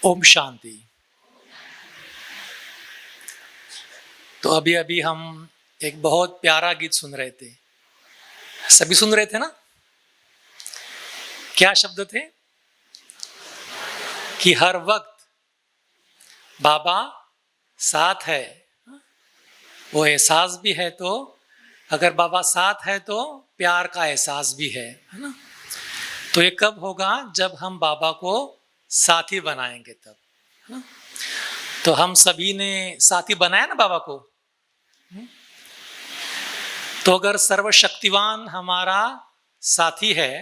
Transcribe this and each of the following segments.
ओम शांति। तो अभी अभी हम एक बहुत प्यारा गीत सुन रहे थे, सभी सुन रहे थे ना। क्या शब्द थे कि हर वक्त बाबा साथ है, वो एहसास भी है। तो अगर बाबा साथ है तो प्यार का एहसास भी है ना। तो ये कब होगा? जब हम बाबा को साथी बनाएंगे तब ना? तो हम सभी ने साथी बनाया ना बाबा को। तो अगर सर्वशक्तिवान हमारा साथी है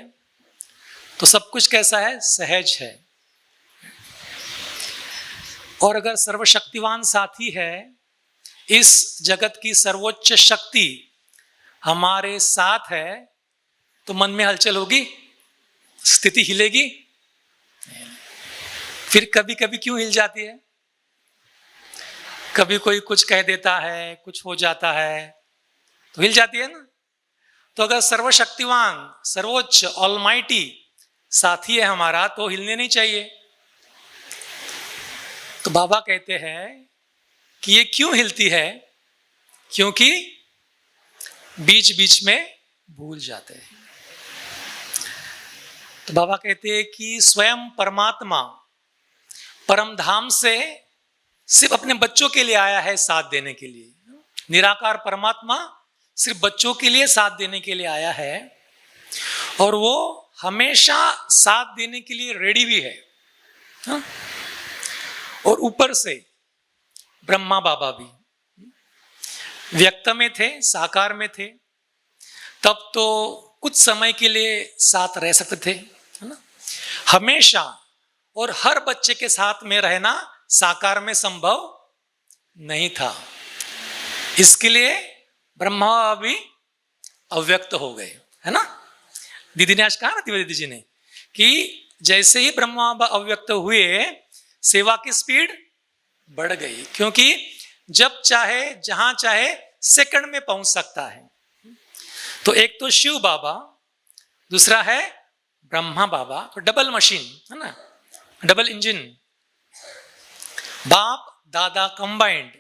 तो सब कुछ कैसा है? सहज है। और अगर सर्वशक्तिवान साथी है, इस जगत की सर्वोच्च शक्ति हमारे साथ है, तो मन में हलचल होगी, स्थिति हिलेगी। फिर कभी कभी क्यों हिल जाती है? कभी कोई कुछ कह देता है, कुछ हो जाता है तो हिल जाती है ना। तो अगर सर्वशक्तिवान सर्वोच्च ऑलमाइटी साथी है हमारा, तो हिलने नहीं चाहिए। तो बाबा कहते हैं कि ये क्यों हिलती है? क्योंकि बीच बीच में भूल जाते हैं। तो बाबा कहते हैं कि स्वयं परमात्मा परम धाम से सिर्फ अपने बच्चों के लिए आया है, साथ देने के लिए। निराकार परमात्मा सिर्फ बच्चों के लिए साथ देने के लिए आया है, और वो हमेशा साथ देने के लिए रेडी भी है। और ऊपर से ब्रह्मा बाबा भी व्यक्त में थे, साकार में थे, तब तो कुछ समय के लिए साथ रह सकते थे, है ना। हमेशा और हर बच्चे के साथ में रहना साकार में संभव नहीं था। इसके लिए ब्रह्मा भी अव्यक्त हो गए, है ना। दीदी ने आज कहा ना, दीदी जी ने, कि जैसे ही ब्रह्मा अव्यक्त हुए, सेवा की स्पीड बढ़ गई। क्योंकि जब चाहे जहां चाहे सेकंड में पहुंच सकता है। तो एक तो शिव बाबा, दूसरा है ब्रह्मा बाबा। तो डबल मशीन है ना, डबल इंजन। बाप दादा कंबाइंड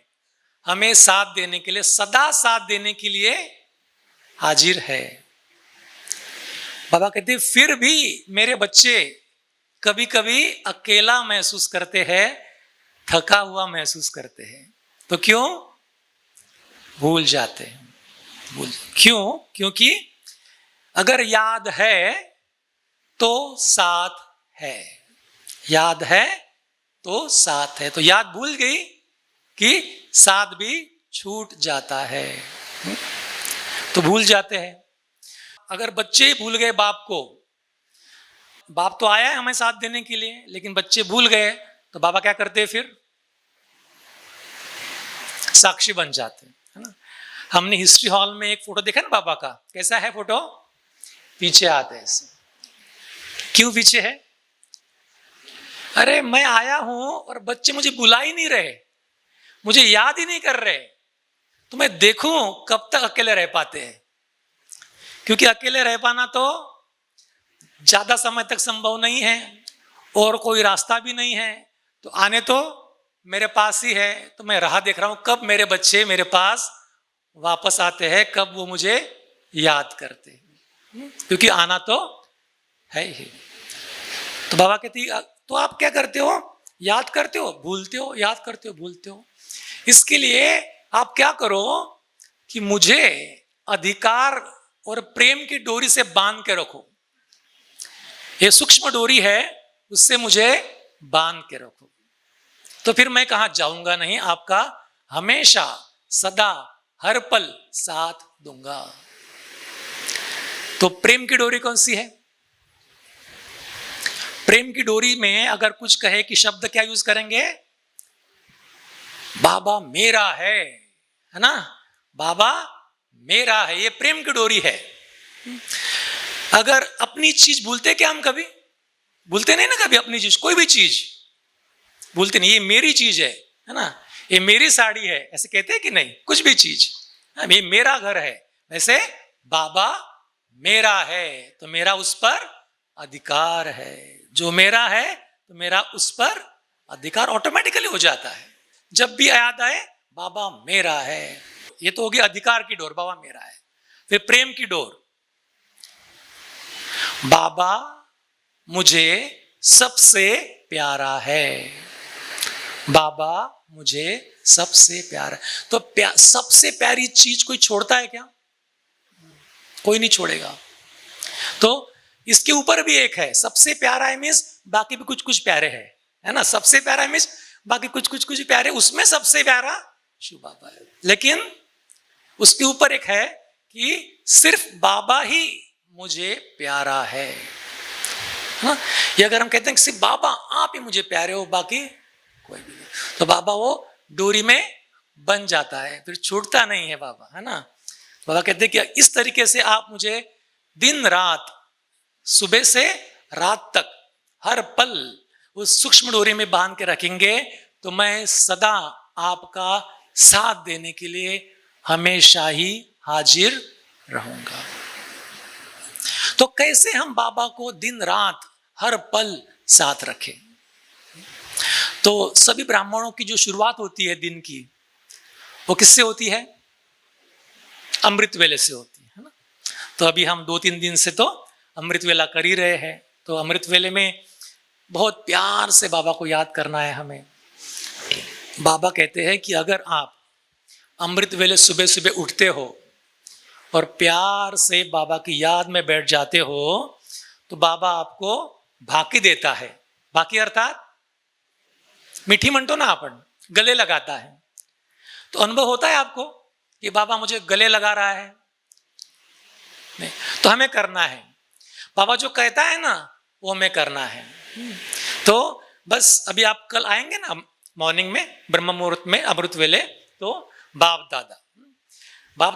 हमें साथ देने के लिए, सदा साथ देने के लिए हाजिर है। बाबा कहते फिर भी मेरे बच्चे कभी कभी अकेला महसूस करते हैं, थका हुआ महसूस करते हैं। तो क्यों? भूल जाते हैं। क्यों? क्योंकि अगर याद है तो साथ है, याद है तो साथ है। तो याद भूल गई कि साथ भी छूट जाता है, तो भूल जाते हैं। अगर बच्चे ही भूल गए बाप को, बाप तो आया है हमें साथ देने के लिए, लेकिन बच्चे भूल गए, तो बाबा क्या करते हैं? फिर साक्षी बन जाते हैं, है ना। हमने हिस्ट्री हॉल में एक फोटो देखा ना बाबा का, कैसा है फोटो? पीछे आते हैं। क्यों पीछे है? अरे मैं आया हूं और बच्चे मुझे बुला ही नहीं रहे, मुझे याद ही नहीं कर रहे, तो मैं देखूं कब तक अकेले रह पाते हैं। क्योंकि अकेले रह पाना तो ज्यादा समय तक संभव नहीं है, और कोई रास्ता भी नहीं है। तो आने तो मेरे पास ही है, तो मैं राह देख रहा हूं कब मेरे बच्चे मेरे पास वापस आते हैं, कब वो मुझे याद करते हैं। क्योंकि आना तो है ही। तो बाबा कहती, तो आप क्या करते हो? याद करते हो, भूलते हो, याद करते हो, भूलते हो। इसके लिए आप क्या करो कि मुझे अधिकार और प्रेम की डोरी से बांध के रखो। ये सूक्ष्म डोरी है, उससे मुझे बांध के रखो। तो फिर मैं कहां जाऊंगा नहीं, आपका हमेशा सदा हर पल साथ दूंगा। तो प्रेम की डोरी कौन सी है? प्रेम की डोरी में अगर कुछ कहे कि शब्द क्या यूज करेंगे? बाबा मेरा है ना। बाबा मेरा है, ये प्रेम की डोरी है। अगर अपनी चीज भूलते क्या हम? कभी भूलते नहीं ना, कभी अपनी चीज, कोई भी चीज भूलते नहीं। ये मेरी चीज है ना, ये मेरी साड़ी है, ऐसे कहते हैं कि नहीं? कुछ भी चीज, ये मेरा घर है। वैसे बाबा मेरा है तो मेरा उस पर अधिकार है। जो मेरा है तो मेरा उस पर अधिकार ऑटोमेटिकली हो जाता है। जब भी याद आए बाबा मेरा है, ये तो हो गया अधिकार की डोर, बाबा मेरा है। फिर प्रेम की डोर, बाबा मुझे सबसे प्यारा है, बाबा मुझे सबसे प्यारा। तो सबसे प्यारी चीज कोई छोड़ता है क्या? कोई नहीं छोड़ेगा। तो इसके ऊपर भी एक है, सबसे प्यारा है मीन्स बाकी भी कुछ कुछ प्यारे है ना। सबसे प्यारा मीन्स बाकी कुछ कुछ कुछ प्यारे, उसमें सबसे प्यारा शिव बाबा है। लेकिन उसके ऊपर एक है कि सिर्फ बाबा ही मुझे प्यारा है। हाँ, ये अगर हम कहते हैं कि सिर्फ बाबा आप ही मुझे प्यारे हो, बाकी कोई भी नहीं, तो बाबा वो डोरी में बन जाता है, फिर छूटता नहीं है बाबा, है ना। बाबा कहते हैं कि इस तरीके से आप मुझे दिन रात, सुबह से रात तक, हर पल उस सूक्ष्म डोरी में बांध के रखेंगे तो मैं सदा आपका साथ देने के लिए हमेशा ही हाजिर रहूंगा। तो कैसे हम बाबा को दिन रात हर पल साथ रखें? तो सभी ब्राह्मणों की जो शुरुआत होती है दिन की, वो किससे होती है? अमृत वेले से होती है ना। तो अभी हम 2-3 दिन से तो अमृत वेला कर ही रहे हैं। तो अमृत वेले में बहुत प्यार से बाबा को याद करना है हमें। बाबा कहते हैं कि अगर आप अमृत वेले सुबह सुबह उठते हो और प्यार से बाबा की याद में बैठ जाते हो तो बाबा आपको भाकी देता है। भाकी अर्थात मीठी म्हणतो ना आपण, गले लगाता है। तो अनुभव होता है आपको कि बाबा मुझे गले लगा रहा है? नहीं, तो हमें करना है। बाबा जो कहता है ना वो हमें करना है। तो बस अभी आप कल आएंगे ना मॉर्निंग में ब्रह्म मुहूर्त में अमृत वेले, तो बाप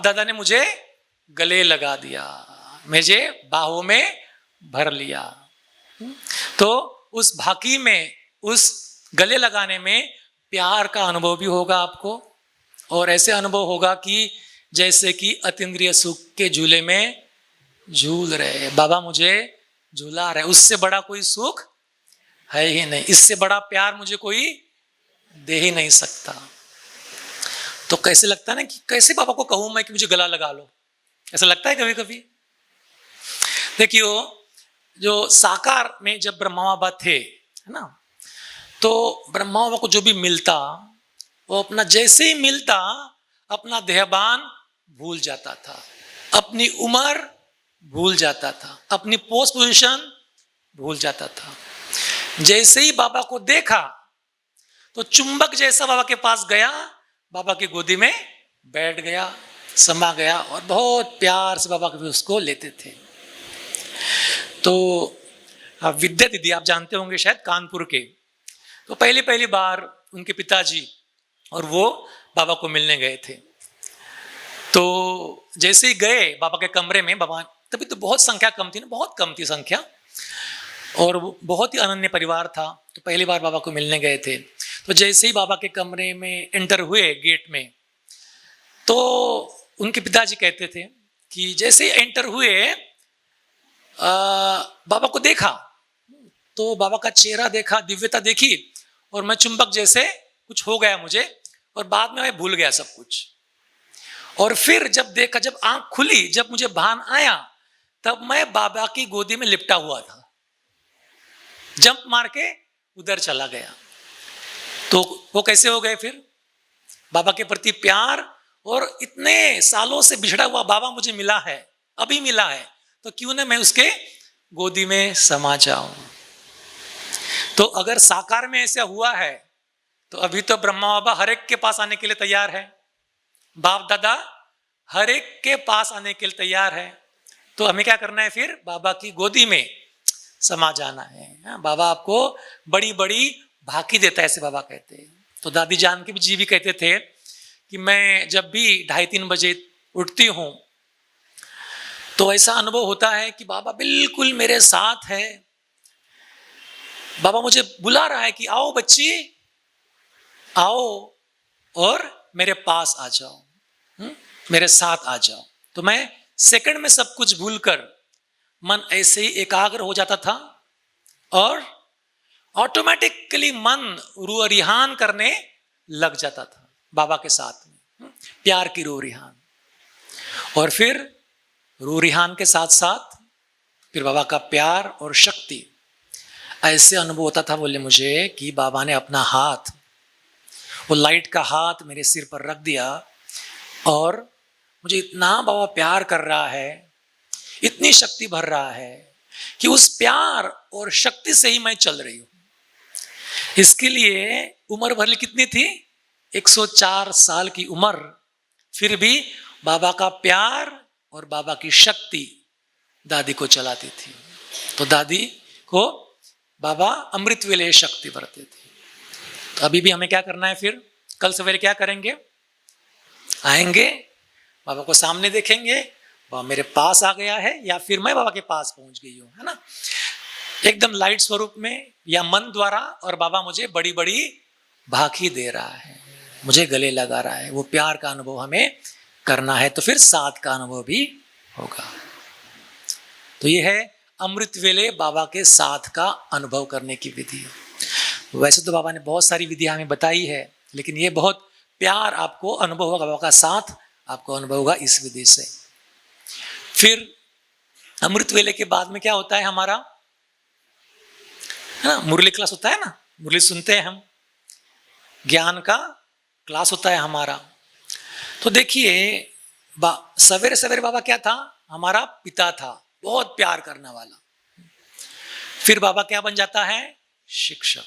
दादा ने मुझे गले लगा दिया, मुझे बाहों में भर लिया। तो उस भाकी में, उस गले लगाने में प्यार का अनुभव भी होगा आपको, और ऐसे अनुभव होगा कि जैसे कि अतीन्द्रिय सुख के झूले में झूल रहे, बाबा मुझे झूला रहे। उससे बड़ा कोई सुख है ही नहीं, इससे बड़ा प्यार मुझे कोई दे ही नहीं सकता। तो कैसे लगता है ना कि कैसे बाबा को कहूं मैं कि मुझे गला लगा लो, ऐसा लगता है कभी कभी। देखियो, जो साकार में जब ब्रह्मा बाबा थे, है ना, तो ब्रह्मा बाबा को जो भी मिलता वो अपना जैसे ही मिलता अपना देहबान भूल जाता था, अपनी उम्र भूल जाता था, अपनी पोस्ट पोजीशन भूल जाता था। जैसे ही बाबा को देखा तो चुंबक जैसा बाबा के पास गया, बाबा की गोदी में बैठ गया, समा गया, और बहुत प्यार से बाबा कभी उसको लेते थे। तो विद्या दीदी आप जानते होंगे शायद, कानपुर के, तो पहली बार उनके पिताजी और वो बाबा को मिलने गए थे। तो जैसे ही गए बाबा के कमरे में, बाबा तभी तो बहुत संख्या कम थी ना, बहुत कम थी संख्या, और बहुत ही अनन्य परिवार था। तो पहली बार बाबा को मिलने गए थे। तो जैसे ही बाबा के कमरे में एंटर हुए गेट में, तो उनके पिताजी कहते थे कि जैसे ही एंटर हुए बाबा को देखा, तो बाबा का चेहरा देखा, दिव्यता देखी, और मैं चुंबक जैसे कुछ हो गया मुझे, और बाद में मैं भूल गया सब कुछ। और फिर जब देखा, जब आंख खुली, जब मुझे भान आया, तब मैं बाबा की गोदी में लिपटा हुआ था, जंप मार के उधर चला गया। तो वो कैसे हो गए फिर? बाबा के प्रति प्यार, और इतने सालों से बिछड़ा हुआ बाबा मुझे मिला है, अभी मिला है, तो क्यों ना मैं उसके गोदी में समा जाऊं। तो अगर साकार में ऐसा हुआ है तो अभी तो ब्रह्मा बाबा हर एक के पास आने के लिए तैयार है, बाप दादा हर एक के पास आने के लिए तैयार है। तो हमें क्या करना है फिर? बाबा की गोदी में समा जाना है। बाबा आपको बड़ी बड़ी भाकी देता है, ऐसे बाबा कहते हैं। तो दादी जानकी जी भी कहते थे कि मैं जब भी 2:30-3 बजे उठती हूँ तो ऐसा अनुभव होता है कि बाबा बिल्कुल मेरे साथ है, बाबा मुझे बुला रहा है कि आओ बच्ची, आओ और मेरे पास आ जाओ, मेरे साथ आ जाओ। तो मैं सेकंड में सब कुछ भूलकर मन ऐसे ही एकाग्र हो जाता था, ऑटोमेटिकली मन रू रिहान करने लग जाता था बाबा के साथ में, प्यार की रू रिहान। और फिर रू रिहान के साथ साथ फिर बाबा का प्यार और शक्ति, ऐसे अनुभव होता था बोले मुझे कि बाबा ने अपना हाथ, वो लाइट का हाथ मेरे सिर पर रख दिया और मुझे इतना बाबा प्यार कर रहा है, इतनी शक्ति भर रहा है कि उस प्यार और शक्ति से ही मैं चल रही हूं। इसके लिए उम्र भर कितनी थी? 104 साल की उम्र, फिर भी बाबा का प्यार और बाबा की शक्ति दादी को चलाती थी। तो दादी को बाबा अमृत वेले शक्ति भरते थे। तो अभी भी हमें क्या करना है? फिर कल सवेरे क्या करेंगे? आएंगे, बाबा को सामने देखेंगे, बाबा मेरे पास आ गया है या फिर मैं बाबा के पास पहुंच गई हूं, है ना, एकदम लाइट स्वरूप में या मन द्वारा, और बाबा मुझे बड़ी बड़ी भाकी दे रहा है, मुझे गले लगा रहा है। वो प्यार का अनुभव हमें करना है, तो फिर साथ का अनुभव भी होगा। तो ये है अमृत वेले बाबा के साथ का अनुभव करने की विधि। वैसे तो बाबा ने बहुत सारी विधियां हमें बताई है, लेकिन ये बहुत प्यार आपको अनुभव होगा, बाबा का साथ आपको अनुभव होगा इस विधि से। फिर अमृत वेले के बाद में क्या होता है हमारा, है ना, मुरली क्लास होता है ना, मुरली सुनते हैं हम, ज्ञान का क्लास होता है हमारा। तो देखिए सवेरे सवेरे बाबा क्या था? हमारा पिता था, बहुत प्यार करने वाला। फिर बाबा क्या बन जाता है? शिक्षक।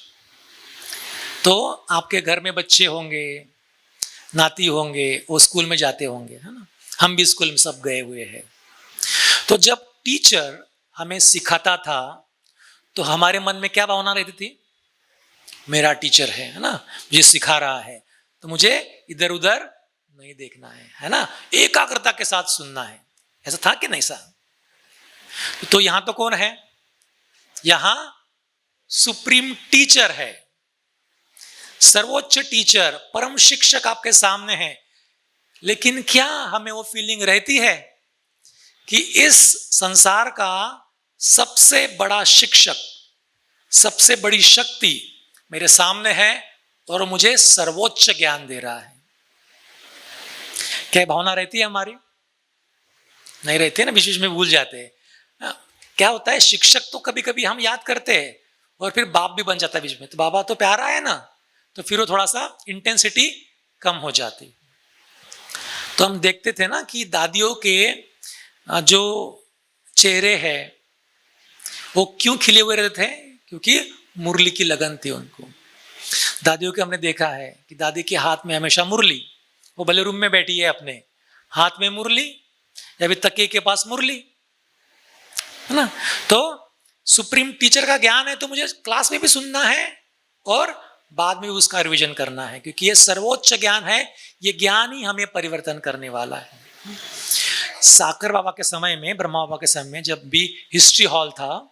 तो आपके घर में बच्चे होंगे, नाती होंगे, वो स्कूल में जाते होंगे, है ना, हम भी स्कूल में सब गए हुए हैं। तो जब टीचर हमें सिखाता था तो हमारे मन में क्या भावना रहती थी? मेरा टीचर है ना, मुझे सिखा रहा है, तो मुझे इधर उधर नहीं देखना है ना, एकाग्रता के साथ सुनना है। ऐसा था कि नहीं साहब? तो यहां तो कौन है? यहां सुप्रीम टीचर है, सर्वोच्च टीचर, परम शिक्षक आपके सामने है। लेकिन क्या हमें वो फीलिंग रहती है कि इस संसार का सबसे बड़ा शिक्षक, सबसे बड़ी शक्ति मेरे सामने है और मुझे सर्वोच्च ज्ञान दे रहा है? क्या भावना रहती है हमारी? नहीं रहती है ना, बीच बीच में भूल जाते हैं। क्या होता है, शिक्षक तो कभी कभी हम याद करते हैं और फिर बाप भी बन जाता है बीच में, तो बाबा तो प्यारा है ना, तो फिर वो थोड़ा सा इंटेंसिटी कम हो जाती। तो हम देखते थे ना कि दादियों के जो चेहरे हैं वो क्यों खिले हुए रहते थे? क्योंकि मुरली की लगन थी उनको। दादियों के हमने देखा है कि दादी के हाथ में हमेशा मुरली, वो भले रूम में बैठी है अपने, हाथ में मुरली या फिर तकिए के पास मुरली, है ना। तो सुप्रीम टीचर का ज्ञान है तो मुझे क्लास में भी सुनना है और बाद में भी उसका रिवीजन करना है, क्योंकि ये सर्वोच्च ज्ञान है, ये ज्ञान ही हमें परिवर्तन करने वाला है। साकर बाबा के समय में, ब्रह्मा बाबा के समय में जब भी हिस्ट्री हॉल था,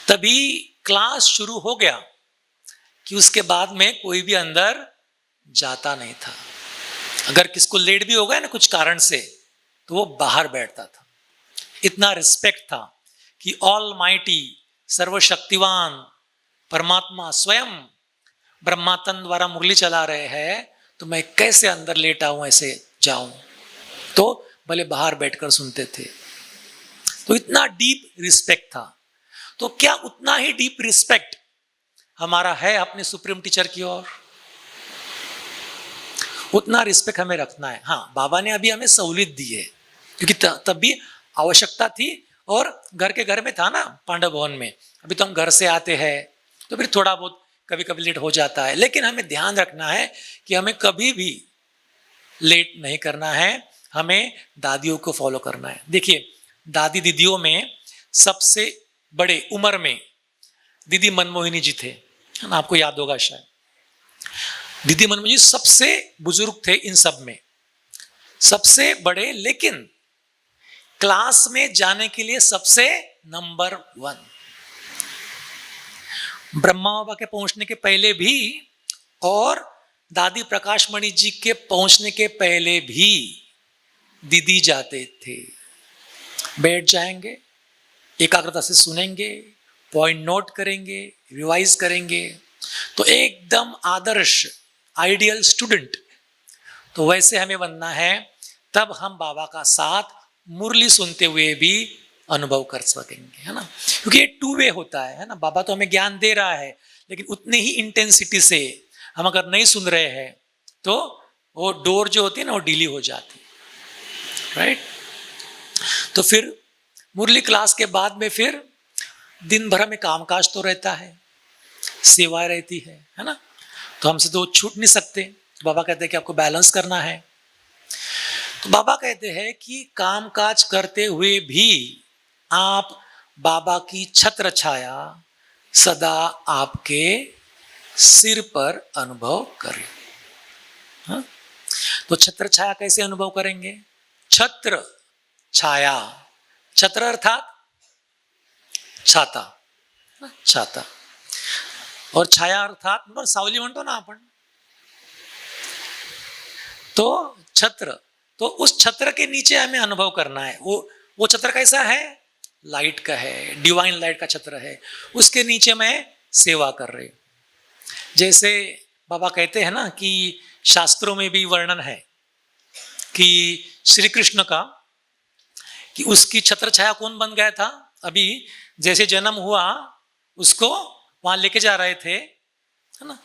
तभी क्लास शुरू हो गया कि उसके बाद में कोई भी अंदर जाता नहीं था। अगर किसको लेट भी हो गया ना कुछ कारण से, तो वो बाहर बैठता था। इतना रिस्पेक्ट था कि ऑल माइटी, सर्वशक्तिवान परमात्मा स्वयं ब्रह्मातन द्वारा मुरली चला रहे हैं, तो मैं कैसे अंदर लेट आऊं, ऐसे जाऊं? तो भले बाहर बैठकर सुनते थे। तो इतना डीप रिस्पेक्ट था। तो क्या उतना ही डीप रिस्पेक्ट हमारा है अपने सुप्रीम टीचर की ओर? उतना रिस्पेक्ट हमें रखना है। हाँ, बाबा ने अभी हमें सहूलियत दी है, क्योंकि तब भी आवश्यकता थी और घर में था ना, पांडव भवन में। अभी तो हम घर से आते हैं तो फिर थोड़ा बहुत कभी कभी लेट हो जाता है, लेकिन हमें ध्यान रखना है कि हमें कभी भी लेट नहीं करना है, हमें दादियों को फॉलो करना है। देखिए, दादी दीदियों में सबसे बड़े उम्र में दीदी मनमोहिनी जी थे, है ना, आपको याद होगा शायद। दीदी मनमोहिनी जी सबसे बुजुर्ग थे इन सब में, सबसे बड़े, लेकिन क्लास में जाने के लिए सबसे नंबर 1। ब्रह्मा बाबा के पहुंचने के पहले भी और दादी प्रकाशमणि जी के पहुंचने के पहले भी दीदी जाते थे। बैठ जाएंगे, एकाग्रता से सुनेंगे, पॉइंट नोट करेंगे, रिवाइज करेंगे, तो एकदम आदर्श आइडियल स्टूडेंट तो वैसे हमें बनना है। तब हम बाबा का साथ मुरली सुनते हुए भी अनुभव कर सकेंगे, है ना। क्योंकि ये टू वे होता है ना। बाबा तो हमें ज्ञान दे रहा है, लेकिन उतने ही इंटेंसिटी से हम अगर नहीं सुन रहे हैं तो वो डोर जो होती है ना वो ढीली हो जाती है, राइट। तो फिर मुरली क्लास के बाद में फिर दिन भर में कामकाज तो रहता है, सेवा रहती है ना। तो हमसे तो छूट नहीं सकते। तो बाबा कहते हैं कि आपको बैलेंस करना है। तो बाबा कहते हैं कि कामकाज करते हुए भी आप बाबा की छत्र छाया सदा आपके सिर पर अनुभव करें। हाँ? तो छत्र छाया कैसे अनुभव करेंगे? छत्र छाया, छत्र अर्थात छाता, छाता, और छाया अर्थात सावली म्हणतो ना आपण। तो छत्र, तो उस छत्र के नीचे हमें अनुभव करना है। वो छत्र कैसा है? लाइट का है, डिवाइन लाइट का छत्र है। उसके नीचे मैं सेवा कर रही। जैसे बाबा कहते हैं ना कि शास्त्रों में भी वर्णन है कि श्री कृष्ण का, कि उसकी छत्र छाया कौन बन गया था। अभी जैसे जन्म हुआ उसको वहां लेके जा रहे थे, है ना।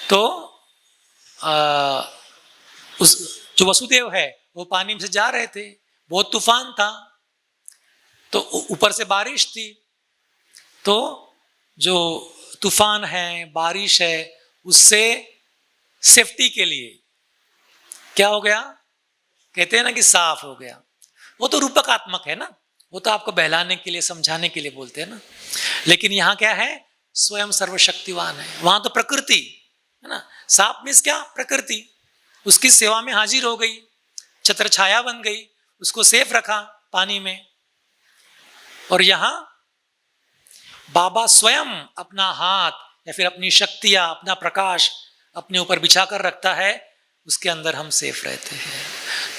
तो उस जो वसुदेव है वो पानी में से जा रहे थे, बहुत तूफान था, तो ऊपर से बारिश थी। तो जो तूफान है, बारिश है, उससे सेफ्टी के लिए क्या हो गया? कहते हैं ना कि साफ हो गया। वो तो रूपकात्मक है ना, वो तो आपको बहलाने के लिए, समझाने के लिए बोलते हैं ना। लेकिन यहाँ क्या है? स्वयं सर्वशक्तिवान है। वहां तो प्रकृति है ना। साफ मीन्स क्या? प्रकृति उसकी सेवा में हाजिर हो गई, छत्र छाया बन गई, उसको सेफ रखा पानी में। और यहां बाबा स्वयं अपना हाथ या फिर अपनी शक्तियां, अपना प्रकाश अपने ऊपर बिछा कर रखता है, उसके अंदर हम सेफ रहते हैं।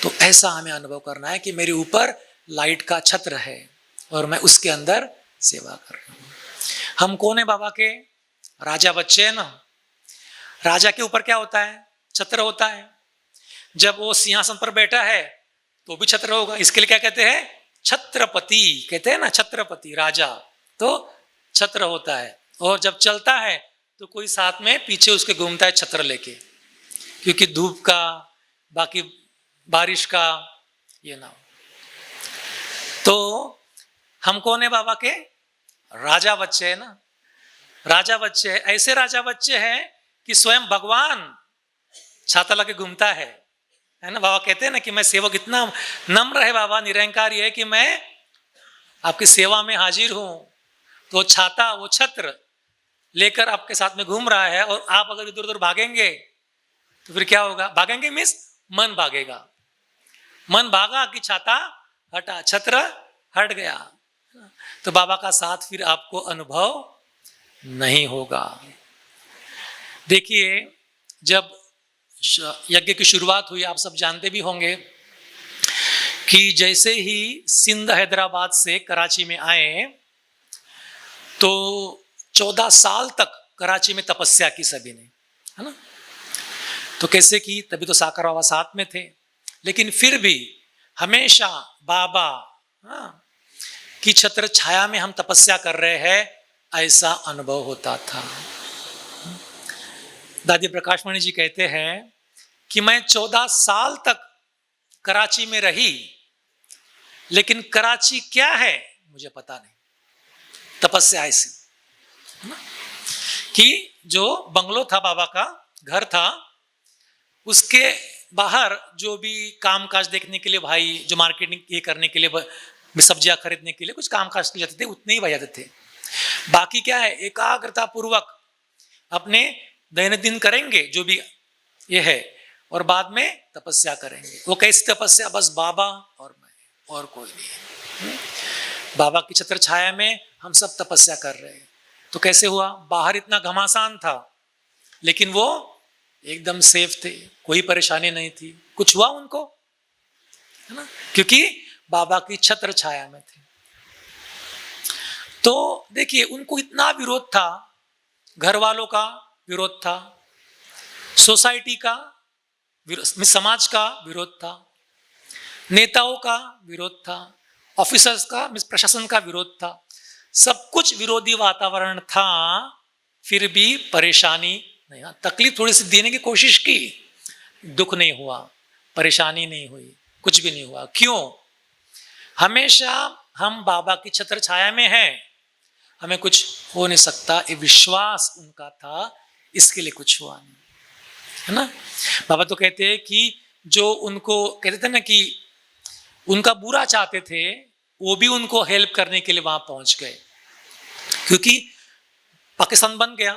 तो ऐसा हमें अनुभव करना है कि मेरे ऊपर लाइट का छत्र है और मैं उसके अंदर सेवा कर रहा हूं। हम कौन है? बाबा के राजा बच्चे हैं ना। राजा के ऊपर क्या होता है? छत्र होता है। जब वो सिंहासन पर बैठा है तो भी छत्र होगा। इसके लिए क्या कहते हैं? छत्रपति कहते हैं ना, छत्रपति राजा, तो छत्र होता है। और जब चलता है तो कोई साथ में पीछे उसके घूमता है छत्र लेके, क्योंकि धूप का, बाकी बारिश का ये ना हो। तो हम कौन है? बाबा के राजा बच्चे है ना। राजा बच्चे, ऐसे राजा बच्चे हैं कि स्वयं भगवान छाता लगे घूमता है ना। बाबा कहते हैं ना कि मैं सेवक, इतना नम्र है बाबा, निरंकारी है कि मैं आपकी सेवा में हाजिर हूं। तो छाता, वो छत्र लेकर आपके साथ में घूम रहा है, और आप अगर इधर उधर भागेंगे तो फिर क्या होगा? भागेंगे मीन्स मन भागेगा। मन भागा कि छाता हटा, छत्र हट गया, तो बाबा का साथ फिर आपको अनुभव नहीं होगा। देखिए, जब यज्ञ की शुरुआत हुई, आप सब जानते भी होंगे कि जैसे ही सिंध हैदराबाद से कराची में आए तो 14 साल तक कराची में तपस्या की सभी ने, है ना। तो कैसे की? तभी तो साकर बाबा साथ में थे, लेकिन फिर भी हमेशा बाबा की छत्र छाया में हम तपस्या कर रहे हैं, ऐसा अनुभव होता था। दादी प्रकाशमणि जी कहते हैं कि मैं 14 साल तक कराची में रही, लेकिन कराची क्या है मुझे पता नहीं। तपस्या ऐसी कि जो बंगलो था, बाबा का घर था, उसके बाहर जो भी कामकाज देखने के लिए भाई, जो मार्केटिंग ये करने के लिए, सब्जियां खरीदने के लिए कुछ कामकाज किए जाते थे, उतने ही भाई जाते थे। बाकी क्या है? एकाग्रता पूर्वक अपने दैनंदिन करेंगे जो भी ये है, और बाद में तपस्या करेंगे। वो कैसी तपस्या? बस बाबा और मैं, और कोई नहीं। बाबा की छत्र छाया में हम सब तपस्या कर रहे हैं। तो कैसे हुआ? बाहर इतना घमासान था, लेकिन वो एकदम सेफ थे, कोई परेशानी नहीं थी। कुछ हुआ उनको, है ना, क्योंकि बाबा की छत्र छाया में थे। तो देखिए उनको इतना विरोध था, घर वालों का विरोध था, सोसाइटी का समाज का विरोध था, नेताओं का विरोध था, ऑफिसर्स का प्रशासन का विरोध था, सब कुछ विरोधी वातावरण था, फिर भी परेशानी नहीं, तकलीफ थोड़ी सी देने की कोशिश की, दुख नहीं हुआ, परेशानी नहीं हुई, कुछ भी नहीं हुआ। क्यों? हमेशा हम बाबा की छत्र छाया में हैं, हमें कुछ हो नहीं सकता, ये विश्वास उनका था, इसके लिए कुछ हुआ नहीं, है ना। बाबा तो कहते हैं कि जो उनको कहते थे ना कि उनका बुरा चाहते थे, वो भी उनको हेल्प करने के लिए वहां पहुंच गए, क्योंकि पाकिस्तान बन गया,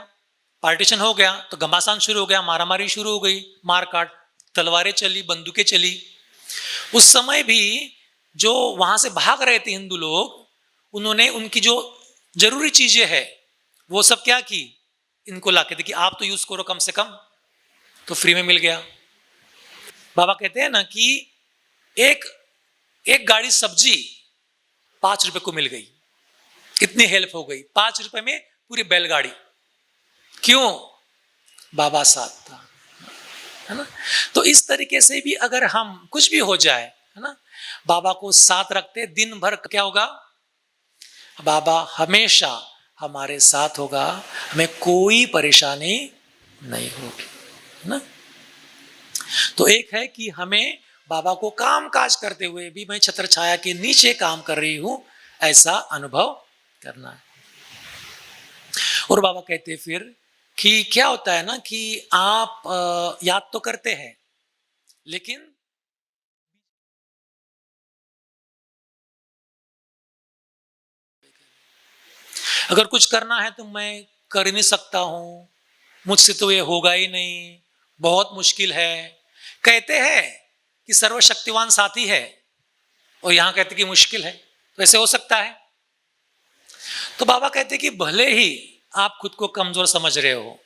पार्टीशन हो गया, तो घमासान शुरू हो गया, मारामारी शुरू हो गई, मारकाट, तलवारें चली, बंदूकें चली। उस समय भी जो वहां से भाग रहे थे हिंदू लोग, उन्होंने उनकी जो जरूरी चीजें है वो सब क्या की, इनको लाके दी कि आप तो यूज करो, कम से कम तो फ्री में मिल गया। बाबा कहते हैं ना कि एक गाड़ी सब्जी 5 रुपए को मिल गई, इतनी हेल्प हो गई, 5 रुपए में पूरी बैलगाड़ी। क्यों? बाबा साथ था, है ना। तो इस तरीके से भी अगर हम कुछ भी हो जाए, है ना, बाबा को साथ रखते, दिन भर क्या होगा, बाबा हमेशा हमारे साथ होगा, हमें कोई परेशानी नहीं होगी, है ना। तो एक है कि हमें बाबा को काम काज करते हुए भी मैं छत्र छाया के नीचे काम कर रही हूं, ऐसा अनुभव करना है। और बाबा कहते फिर कि क्या होता है ना कि आप याद तो करते हैं, लेकिन अगर कुछ करना है तो मैं कर ही नहीं सकता हूं, मुझसे तो ये होगा ही नहीं, बहुत मुश्किल है। कहते हैं कि सर्वशक्तिवान साथी है, और यहां कहते कि मुश्किल है, तो ऐसे हो सकता है। तो बाबा कहते कि भले ही आप खुद को कमजोर समझ रहे हो,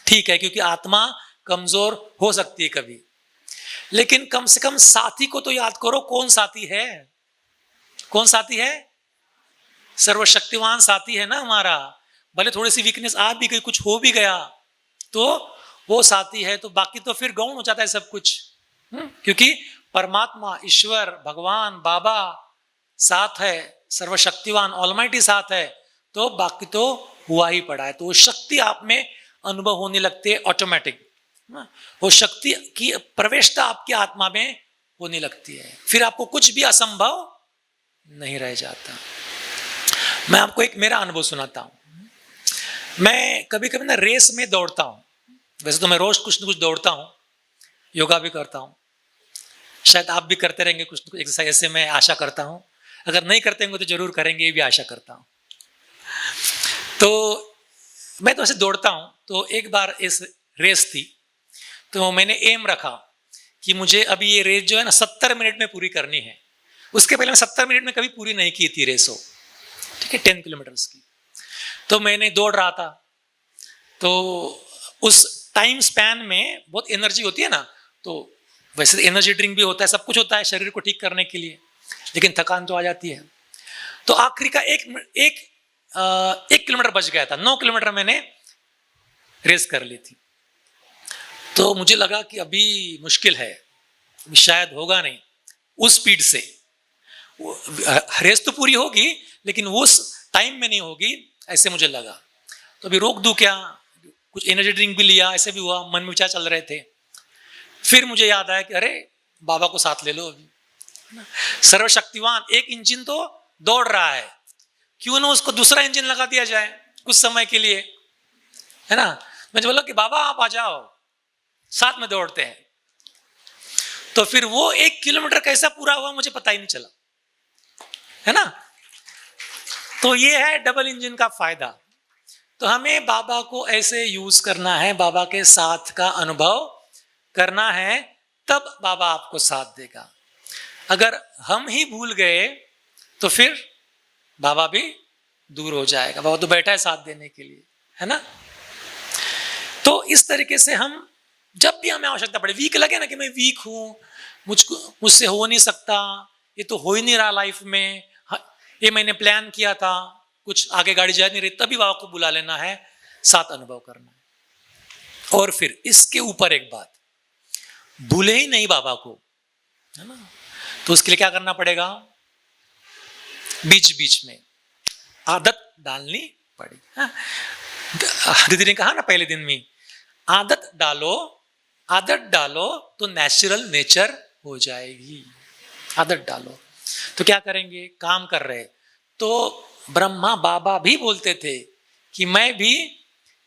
ठीक है, क्योंकि आत्मा कमजोर हो सकती है कभी, लेकिन कम से कम साथी को तो याद करो, कौन साथी है, कौन साथी है, सर्वशक्तिवान साथी है ना हमारा। भले थोड़ी सी वीकनेस आ भी गई, कुछ हो भी गया, तो वो साथी है, तो बाकी तो फिर गौण हो जाता है सब कुछ, क्योंकि परमात्मा, ईश्वर, भगवान, बाबा साथ है, सर्वशक्तिवान ऑलमाइटी साथ है, तो बाकी तो हुआ ही पड़ा है। तो वो शक्ति आप में अनुभव होने लगती है ऑटोमेटिक, वो शक्ति की प्रवेशता आपकी आत्मा में होने लगती है, फिर आपको कुछ भी असंभव नहीं रह जाता। मैं आपको एक मेरा अनुभव सुनाता हूं। मैं कभी कभी ना रेस में दौड़ता हूं, वैसे तो मैं रोज कुछ न कुछ दौड़ता हूं, योगा भी करता हूं, शायद आप भी करते रहेंगे कुछ न कुछ एक्सरसाइज, ऐसे मैं आशा करता हूं, अगर नहीं करते होंगे तो जरूर करेंगे, ये भी आशा करता हूं। तो मैं तो ऐसे दौड़ता हूं, तो एक बार इस रेस थी, तो मैंने एम रखा कि मुझे अभी ये रेस जो है ना 70 मिनट में पूरी करनी है। उसके पहले मैं 70 मिनट में कभी पूरी नहीं की थी रेस हो, ठीक है, 10 किलोमीटर की। तो मैंने दौड़ रहा था, तो उस टाइम स्पैन में बहुत एनर्जी होती है ना, तो वैसे एनर्जी ड्रिंक भी होता है, सब कुछ होता है शरीर को ठीक करने के लिए, लेकिन थकान तो आ जाती है। तो आखिरी का एक किलोमीटर बच गया था, 9 किलोमीटर मैंने रेस कर ली थी। तो मुझे लगा कि अभी मुश्किल है, शायद होगा नहीं उस स्पीड से, रेस तो पूरी होगी लेकिन उस टाइम में नहीं होगी, ऐसे मुझे लगा। तो अभी रोक दूं क्या, कुछ एनर्जी ड्रिंक भी लिया, ऐसे भी हुआ, मन में विचार चल रहे थे। फिर मुझे याद आया कि अरे बाबा को साथ ले लो, अभी सर्वशक्तिवान एक इंजन तो दौड़ रहा है, क्यों ना उसको दूसरा इंजन लगा दिया जाए कुछ समय के लिए, है ना। मैं बोला कि बाबा आप आ जाओ, साथ में दौड़ते हैं। तो फिर वो 1 किलोमीटर कैसा पूरा हुआ मुझे पता ही नहीं चला, है ना। तो ये है डबल इंजन का फायदा। तो हमें बाबा को ऐसे यूज करना है, बाबा के साथ का अनुभव करना है, तब बाबा आपको साथ देगा। अगर हम ही भूल गए तो फिर बाबा भी दूर हो जाएगा, बाबा तो बैठा है साथ देने के लिए, है ना। तो इस तरीके से हम जब भी हमें आवश्यकता पड़े, वीक लगे ना कि मैं वीक हूं, मुझसे हो नहीं सकता, ये तो हो ही नहीं रहा लाइफ में, ये मैंने प्लान किया था, कुछ आगे गाड़ी जा नहीं रही, तभी बाबा को बुला लेना है, साथ अनुभव करना है। और फिर इसके ऊपर एक बात, भूले ही नहीं बाबा को, है ना, तो उसके लिए क्या करना पड़ेगा, बीच बीच में आदत डालनी पड़ेगी। दीदी ने कहा ना पहले दिन में, आदत डालो तो नेचुरल नेचर हो जाएगी। आदत डालो तो क्या करेंगे, काम कर रहे तो ब्रह्मा बाबा भी बोलते थे कि मैं भी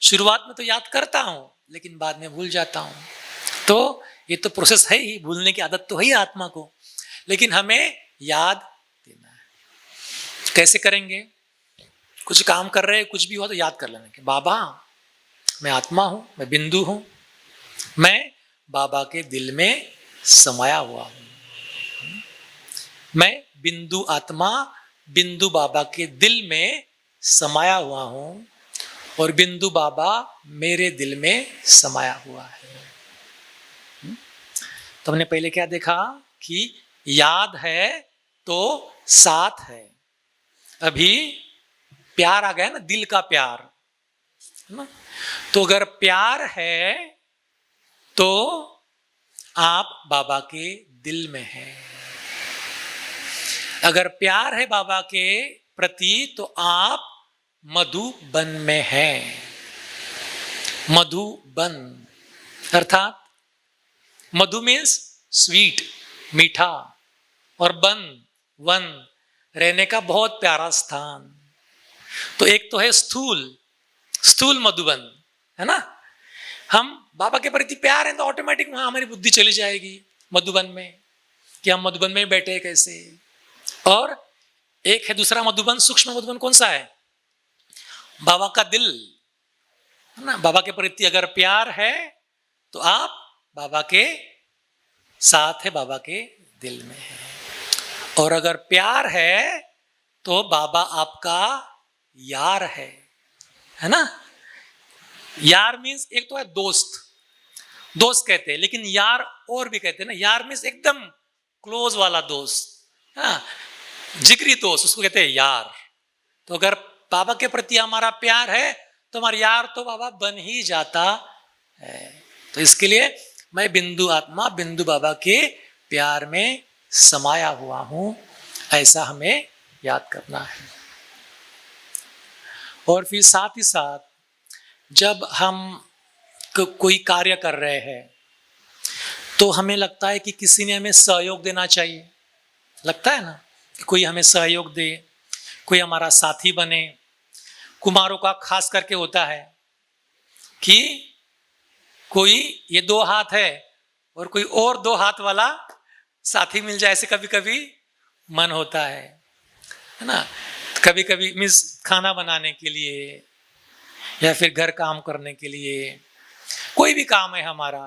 शुरुआत में तो याद करता हूं लेकिन बाद में भूल जाता हूं। तो ये तो प्रोसेस है ही, भूलने की आदत तो है ही आत्मा को, लेकिन हमें याद देना है। कैसे करेंगे, कुछ काम कर रहे कुछ भी हुआ तो याद कर लेना कि बाबा मैं आत्मा हूं, मैं बिंदु हूं, मैं बाबा के दिल में समाया हुआ हूं, मैं बिंदु आत्मा बिंदु बाबा के दिल में समाया हुआ हूं और बिंदु बाबा मेरे दिल में समाया हुआ है। तो हमने पहले क्या देखा कि याद है तो साथ है। अभी प्यार आ गया ना, दिल का प्यार, है ना, तो अगर प्यार है तो आप बाबा के दिल में हैं। अगर प्यार है बाबा के प्रति तो आप मधुबन में हैं। मधुबन अर्थात मधु मीन्स स्वीट, मीठा, और वन रहने का बहुत प्यारा स्थान। तो एक तो है स्थूल मधुबन, है ना, हम बाबा के प्रति प्यार है तो ऑटोमेटिक वहां हमारी बुद्धि चली जाएगी मधुबन में कि हम मधुबन में बैठे कैसे। और एक है दूसरा मधुबन, सूक्ष्म मधुबन, कौन सा है, बाबा का दिल, है ना। बाबा के प्रति अगर प्यार है तो आप बाबा के साथ है, बाबा के दिल में है। और अगर प्यार है तो बाबा आपका यार है ना। यार मीन्स एक तो है दोस्त कहते हैं, लेकिन यार और भी कहते हैं ना। यार मीन्स एकदम क्लोज वाला दोस्त, हाँ, जिगरी दोस्त, उसको कहते हैं यार। तो अगर बाबा के प्रति हमारा प्यार है तो हमारा यार तो बाबा बन ही जाता है। तो इसके लिए मैं बिंदु आत्मा बिंदु बाबा के प्यार में समाया हुआ हूं, ऐसा हमें याद करना है। और फिर साथ ही साथ जब हम कोई कार्य कर रहे हैं तो हमें लगता है कि किसी ने हमें सहयोग देना चाहिए, लगता है ना कि कोई हमें सहयोग दे, कोई हमारा साथी बने। कुमारों का खास करके होता है कि कोई ये 2 हाथ है और कोई और 2 हाथ वाला साथी मिल जाए, ऐसे कभी कभी मन होता है ना। कभी कभी मीन्स खाना बनाने के लिए या फिर घर काम करने के लिए, कोई भी काम है हमारा,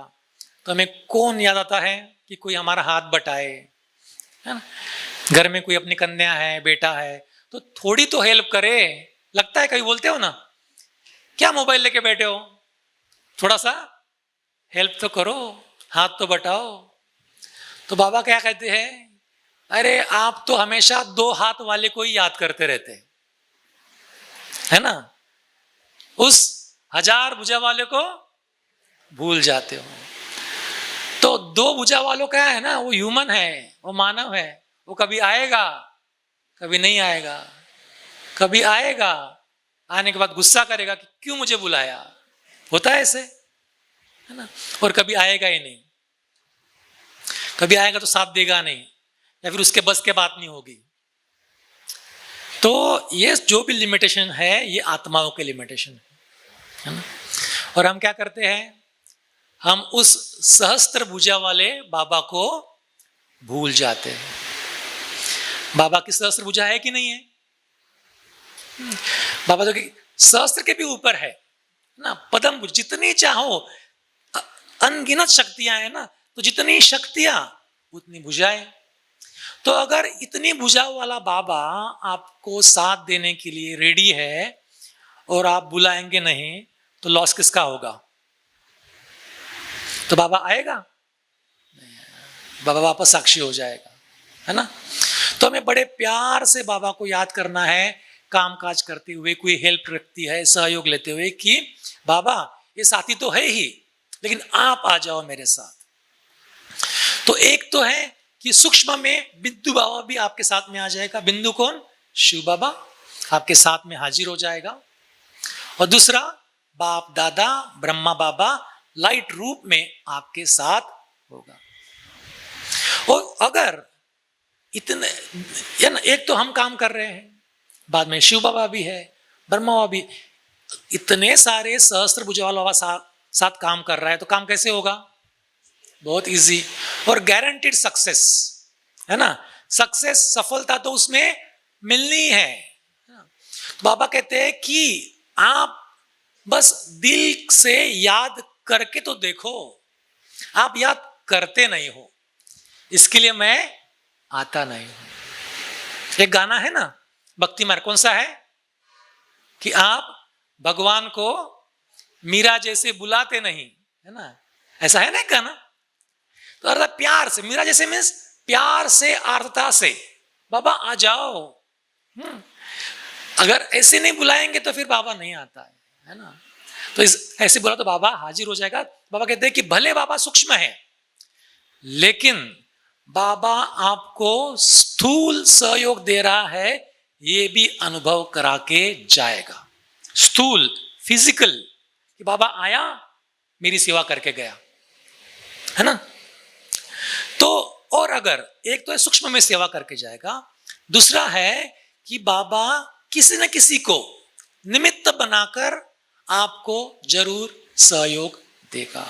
तो हमें कौन याद आता है कि कोई हमारा हाथ बटाए, है ना। घर में कोई अपनी कन्या है, बेटा है, तो थोड़ी तो हेल्प करे, लगता है। कभी बोलते हो ना, क्या मोबाइल लेके बैठे हो, थोड़ा सा हेल्प तो करो, हाथ तो बटाओ। तो बाबा क्या कहते हैं, अरे आप तो हमेशा 2 हाथ वाले को ही याद करते रहते हैं, है ना, उस 1000 भुजा वाले को भूल जाते हो। तो 2 भुजा वालों का है ना, वो ह्यूमन है, वो मानव है, वो कभी आएगा कभी नहीं आएगा, कभी आएगा, आने के बाद गुस्सा करेगा कि क्यों मुझे बुलाया, होता है ऐसे, है ना। और कभी आएगा ही नहीं, कभी आएगा तो साथ देगा नहीं, या फिर उसके बस के बात नहीं होगी। तो ये जो भी लिमिटेशन है ये आत्माओं के लिमिटेशन है ना। और हम क्या करते हैं, हम उस सहस्त्र भुजा वाले बाबा को भूल जाते हैं। बाबा की सहस्त्र भुजा है कि नहीं है, बाबा तो सहस्त्र के भी ऊपर है ना, पदम भुज, जितनी चाहो, अनगिनत शक्तियां हैं ना, तो जितनी शक्तियां उतनी भुजाएं। तो अगर इतनी भुजा वाला बाबा आपको साथ देने के लिए रेडी है और आप बुलाएंगे नहीं तो लॉस किसका होगा, तो बाबा आएगा, बाबा वापस साक्षी हो जाएगा, है ना। तो हमें बड़े प्यार से बाबा को याद करना है, काम काज करते हुए, कोई हेल्प रखती है, सहयोग लेते हुए कि बाबा ये साथी तो है ही, लेकिन आप आ जाओ मेरे साथ। तो एक तो है कि सूक्ष्म में बिंदु बाबा भी आपके साथ में आ जाएगा। बिंदु कौन? शिव बाबा आपके साथ में हाजिर हो जाएगा। और दूसरा, बाप दादा ब्रह्मा बाबा लाइट रूप में आपके साथ होगा। और अगर इतने, एक तो हम काम कर रहे हैं, बाद में शिव बाबा भी है, ब्रह्मा बाबा भी, इतने सारे सहस्त्र भुजबल बाबा साथ काम कर रहा है, तो काम कैसे होगा? बहुत इजी और गारंटीड सक्सेस है ना। सक्सेस, सफलता तो उसमें मिलनी है। बाबा कहते हैं कि आप बस दिल से याद करके तो देखो, आप याद करते नहीं हो, इसके लिए मैं आता नहीं हूं। एक गाना है ना भक्ति मार्ग, कौन सा है? कि आप भगवान को मीरा जैसे बुलाते नहीं, है ना, ऐसा है ना एक गाना। तो अर्थात प्यार से, मीरा जैसे मीन्स प्यार से, आर्तता से, बाबा आ जाओ। अगर ऐसे नहीं बुलाएंगे तो फिर बाबा नहीं आता है ना। तो ऐसे बोला तो बाबा हाजिर हो जाएगा। बाबा कहते हैं कि भले बाबा सूक्ष्म है, लेकिन बाबा आपको स्थूल सहयोग दे रहा है, ये भी अनुभव करा के जाएगा। स्थूल, फिजिकल, कि बाबा आया, मेरी सेवा करके गया, है ना। तो और अगर एक तो है सूक्ष्म में सेवा करके जाएगा, दूसरा है कि बाबा किसी न किसी को निमित्त बनाकर आपको जरूर सहयोग देगा।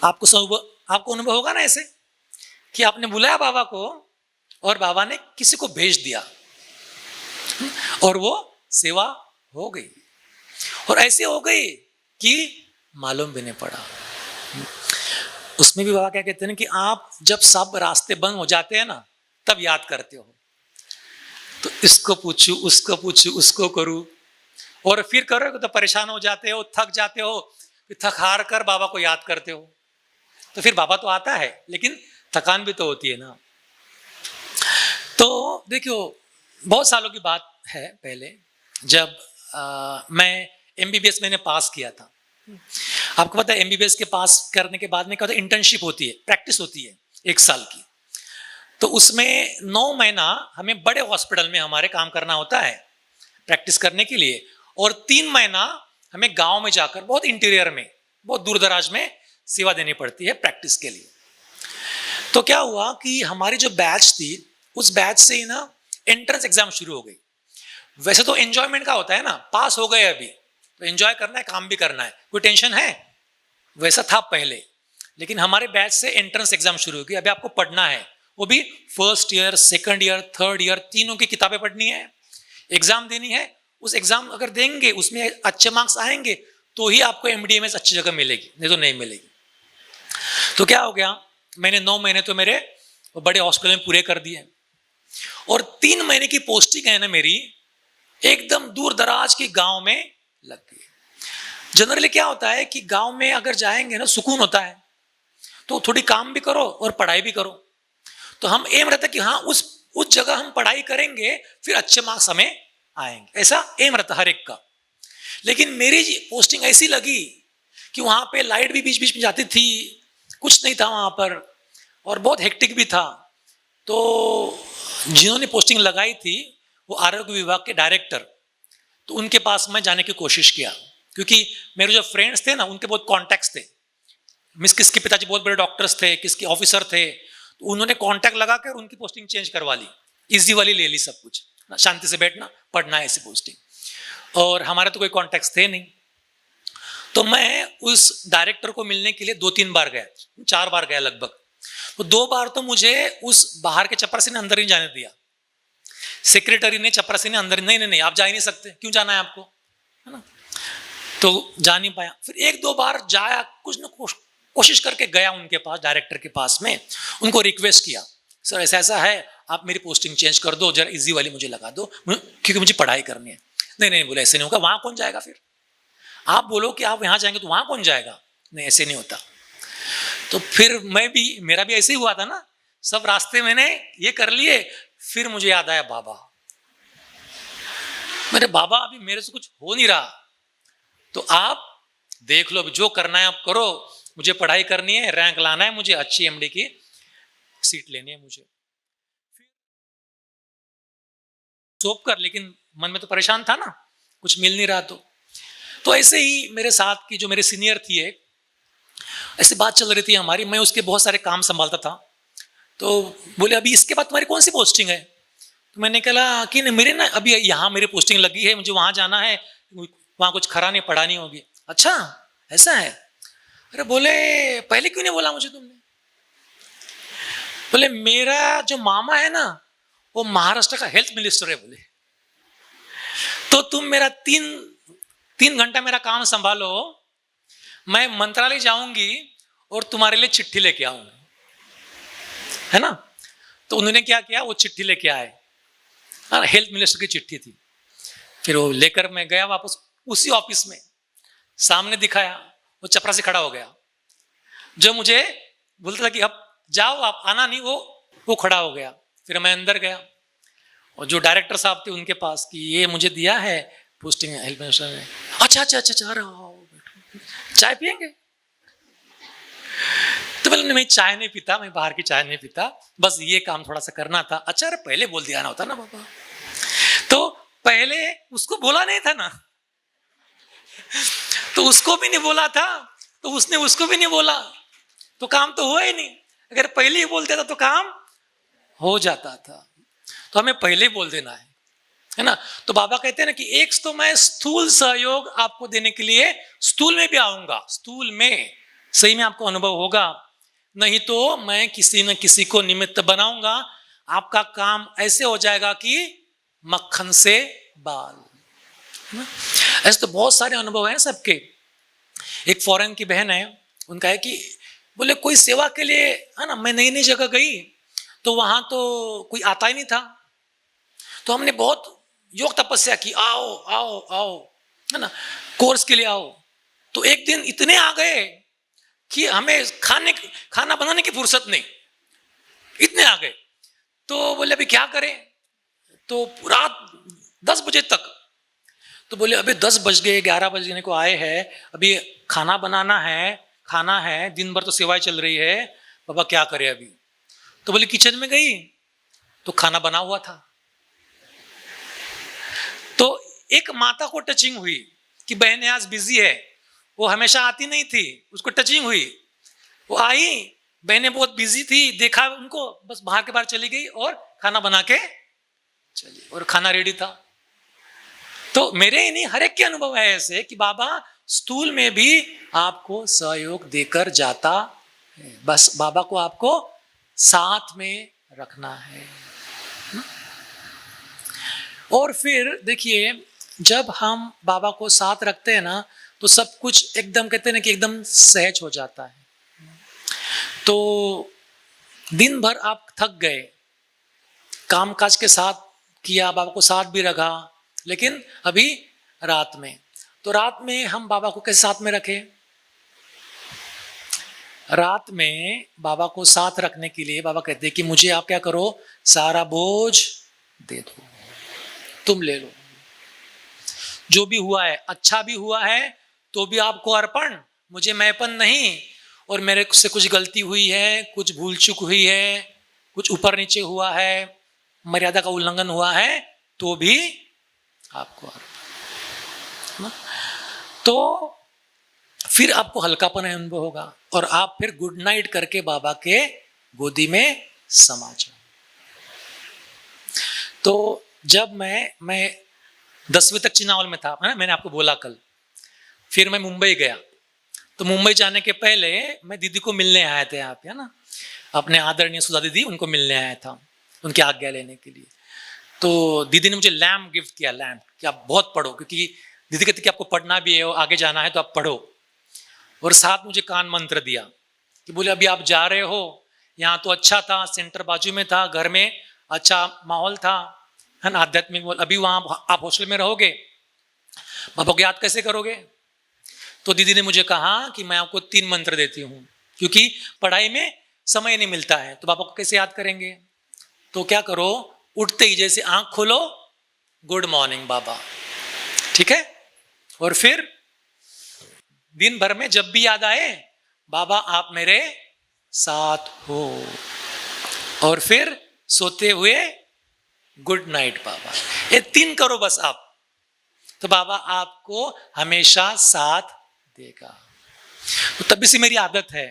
आपको अनुभव होगा ना ऐसे कि आपने बुलाया बाबा को और बाबा ने किसी को भेज दिया और वो सेवा हो गई, और ऐसे हो गई कि मालूम भी नहीं पड़ा। उसमें भी बाबा क्या कहते हैं कि आप जब सब रास्ते बंद हो जाते हैं ना, तब याद करते हो, तो इसको पूछूं, उसको पूछूं, उसको करूं, और फिर करोगे तो परेशान हो जाते हो, थक जाते हो, फिर थक हार कर बाबा को याद करते हो, तो फिर बाबा तो आता है, लेकिन थकान भी तो होती है ना। तो देखियो, बहुत सालों की बात है, पहले जब मैं एमबीबीएस मैंने पास किया था। आपको पता है एमबीबीएस के पास करने के बाद में क्या होता है, इंटर्नशिप होती है, प्रैक्टिस होती है 1 साल की। तो उसमें 9 महीना हमें बड़े हॉस्पिटल में हमारे काम करना होता है प्रैक्टिस करने के लिए, और 3 महीना हमें गांव में जाकर बहुत इंटीरियर में, बहुत दूर दराज में सेवा देनी पड़ती है प्रैक्टिस के लिए। तो क्या हुआ कि हमारी जो बैच थी, उस बैच से ही ना एंट्रेंस एग्जाम शुरू हो गई। वैसे तो एंजॉयमेंट का होता है ना, पास हो गए अभी तो एंजॉय करना है, काम भी करना है, कोई टेंशन है, वैसा था पहले। लेकिन हमारे बैच से एंट्रेंस एग्जाम शुरू हो गई। अभी आपको पढ़ना है, वो भी first year, second year, third year, तीनों की किताबें पढ़नी है, एग्जाम देनी है। उस एग्जाम अगर देंगे, उसमें अच्छे मार्क्स आएंगे तो ही आपको एमडीएमएस अच्छी जगह मिलेगी, नहीं तो नहीं मिलेगी। तो क्या हो गया, मैंने 9 महीने तो मेरे बड़े हॉस्पिटल में पूरे कर दिए, और 3 महीने की पोस्टिंग है ना मेरी एकदम दूर दराज के गांव में लग गई। जनरली क्या होता है कि गांव में अगर जाएंगे ना, सुकून होता है, तो थोड़ी काम भी करो और पढ़ाई भी करो। तो हम एम रहता है कि हाँ उस जगह हम पढ़ाई करेंगे, फिर अच्छे मार्क्स हमें आएंगे, ऐसा एम रहता हर एक का। लेकिन मेरी पोस्टिंग ऐसी लगी कि वहां पे लाइट भी बीच बीच में जाती थी, कुछ नहीं था वहां पर, और बहुत हेक्टिक भी था। तो जिन्होंने पोस्टिंग लगाई थी वो आरोग्य विभाग के डायरेक्टर, तो उनके पास मैं जाने की कोशिश किया, क्योंकि मेरे जो फ्रेंड्स थे ना, उनके बहुत कॉन्टैक्ट्स थे। मिस किसके पिताजी बहुत बड़े डॉक्टर्स थे, किसके ऑफिसर थे, तो उन्होंने कॉन्टैक्ट लगाकर उनकी पोस्टिंग चेंज करवा ली, इजी वाली ले ली, सब कुछ शांति से बैठना पढ़ना है ऐसी पोस्टिंग। और हमारे तो कोई कॉन्टैक्ट्स थे नहीं। तो मैं उस डायरेक्टर को मिलने के लिए 2-3 बार गया, 4 बार गया लगभग। तो 2 बार तो मुझे उस बाहर के चपरासी ने अंदर नहीं जाने दिया, सेक्रेटरी ने, चपरासी ने अंदर, नहीं आप जा ही नहीं सकते, क्यों जाना है आपको, है ना। तो जा नहीं पाया। फिर 1-2 बार जाया, कुछ न कुछ कोशिश करके गया उनके पास, डायरेक्टर के पास में, उनको रिक्वेस्ट किया, सर ऐसा ऐसा है, आप मेरी पोस्टिंग चेंज कर दो, जरा इजी वाली मुझे लगा दो, क्योंकि मुझे पढ़ाई करनी है। नहीं बोले ऐसे नहीं होगा, वहां कौन जाएगा, फिर आप बोलो कि आप यहाँ जाएंगे तो वहां कौन जाएगा, नहीं ऐसे नहीं होता। तो फिर मेरा भी ऐसे ही हुआ था ना, सब रास्ते मैंने ये कर लिए। फिर मुझे याद आया बाबा, मेरे बाबा अभी मेरे से कुछ हो नहीं रहा, तो आप देख लो, जो करना है आप करो, मुझे पढ़ाई करनी है, रैंक लाना है, मुझे अच्छी एमडी की सीट लेनी है मुझे। सोप कर, लेकिन मन में तो परेशान था ना, कुछ मिल नहीं रहा। तो ऐसे ही मेरे साथ की जो मेरे सीनियर थी, एक ऐसी बात चल रही थी हमारी, मैं उसके बहुत सारे काम संभालता था। तो बोले अभी इसके बाद तुम्हारी कौन सी पोस्टिंग है? तो मैंने कहा कि नहीं, मेरे ना अभी यहाँ मेरी पोस्टिंग लगी है, मुझे वहाँ जाना है, वहाँ कुछ खरा नहीं पढ़ा नहीं होगी। अच्छा ऐसा है? अरे बोले पहले क्यों नहीं बोला मुझे तुमने? बोले मेरा जो मामा है ना, वो महाराष्ट्र का हेल्थ मिनिस्टर है। बोले तो तुम मेरा तीन घंटा मेरा काम संभालो, मैं मंत्रालय जाऊंगी और तुम्हारे लिए चिट्ठी लेके आऊंगी, है ना? तो उन्होंने क्या किया, वो चिट्ठी लेके आए, हेल्थ मिनिस्टर की चिट्ठी थी। फिर वो लेकर मैं गया वापस उसी ऑफिस में, सामने दिखाया, वो चपरासी खड़ा हो गया, जो मुझे बोलता था कि अब जाओ आप आना नहीं, वो खड़ा हो गया। फिर मैं अंदर गया और जो डायरेक्टर साहब थे उनके पास कि ये मुझे दिया है पोस्टिंग हेल्थ मिनिस्टर ने। अच्छा, चाय पियेंगे? तो बोले मैं चाय नहीं पीता, मैं बाहर की चाय नहीं पीता, बस ये काम थोड़ा सा करना था। अच्छा, अरे पहले बोल दिया ना होता ना बाबा। तो पहले उसको बोला नहीं था ना, तो उसको भी नहीं बोला था, तो उसने उसको भी नहीं बोला, तो काम तो हुआ ही नहीं। अगर पहले ही बोलते था तो काम हो जाता था। तो हमें पहले ही बोल देना है ना? तो बाबा कहते हैं ना कि एक तो मैं स्थूल सहयोग आपको देने के लिए स्थूल में भी आऊंगा, स्थूल में सही में आपको अनुभव होगा, नहीं तो मैं किसी न किसी को निमित्त बनाऊंगा, आपका काम ऐसे हो जाएगा कि मक्खन से बाल, है ना? ऐसे तो बहुत सारे अनुभव हैं सबके। एक फॉरेन की बहन है, उनका है कि बोले कोई सेवा के लिए, है ना, मैं नई नई जगह गई तो वहां तो कोई आता ही नहीं था, तो हमने बहुत योग तपस्या की, आओ आओ आओ, है ना, कोर्स के लिए आओ। तो एक दिन इतने आ गए कि हमें खाना बनाने की फुर्सत नहीं, इतने आ गए। तो बोले अभी क्या करें? तो रात 10 बजे तक, तो बोले अभी 10 बज गए, 11 बजने को आए हैं, अभी खाना बनाना है, खाना है, दिन भर तो सेवाएं चल रही है, बाबा क्या करे अभी? तो बोले किचन में गई तो खाना बना हुआ था। तो एक माता को टचिंग हुई कि बहन आज बिजी है, वो हमेशा आती नहीं थी, उसको टचिंग हुई, वो आई, बहनें बहुत बिजी थी, देखा उनको, बस बाहर के बाहर चली गई और खाना बना के चली, और खाना रेडी था। तो मेरे ही नहीं, हर एक के अनुभव है ऐसे कि बाबा स्थूल में भी आपको सहयोग देकर जाता है, बस बाबा को आपको साथ में रखना है। और फिर देखिए, जब हम बाबा को साथ रखते हैं ना, तो सब कुछ एकदम कहते हैं ना कि एकदम सहज हो जाता है। तो दिन भर आप थक गए, कामकाज के साथ किया, बाबा को साथ भी रखा, लेकिन अभी रात में, तो रात में हम बाबा को कैसे साथ में रखें? रात में बाबा को साथ रखने के लिए बाबा कहते हैं कि मुझे आप क्या करो, सारा बोझ दे दो, तुम ले लो, जो भी हुआ है, अच्छा भी हुआ है तो भी आपको अर्पण, मुझे मैंपन नहीं, और मेरे से कुछ गलती हुई है, कुछ भूल चूक हुई है, कुछ ऊपर नीचे हुआ है, मर्यादा का उल्लंघन हुआ है, तो भी आपको अर्पण। तो फिर आपको हल्कापन अनुभव होगा और आप फिर गुड नाइट करके बाबा के गोदी में समा जाओ। तो जब मैं 10वीं तक चिनावल में था, मैंने आपको बोला कल, फिर मैं मुंबई गया, तो मुंबई जाने के पहले मैं दीदी को मिलने आए थे यहाँ पे, है ना, अपने आदरणीय सुधा दीदी, उनको मिलने आया था, उनकी आज्ञा लेने के लिए। तो दीदी ने मुझे लैम्प गिफ्ट किया, लैम्प कि आप बहुत पढ़ो, क्योंकि दीदी कहती कि आपको पढ़ना भी है, आगे जाना है तो आप पढ़ो, और साथ मुझे कान मंत्र दिया कि बोले अभी आप जा रहे हो, यहाँ तो अच्छा था, सेंटर बाजू में था, घर में अच्छा माहौल था, है ना, आध्यात्मिक, अभी वहाँ आप हॉस्टल में रहोगे, बाबा को याद कैसे करोगे? तो दीदी ने मुझे कहा कि मैं आपको 3 मंत्र देती हूँ, क्योंकि पढ़ाई में समय नहीं मिलता है, तो बाबा को कैसे याद करेंगे? तो क्या करो, उठते ही जैसे आंख खोलो, गुड मॉर्निंग बाबा, ठीक है। और फिर दिन भर में जब भी याद आए, बाबा आप मेरे साथ हो। और फिर सोते हुए गुड नाइट बाबा, ये 3 करो बस आप, तो बाबा आपको हमेशा साथ देगा। तो तभी से मेरी आदत है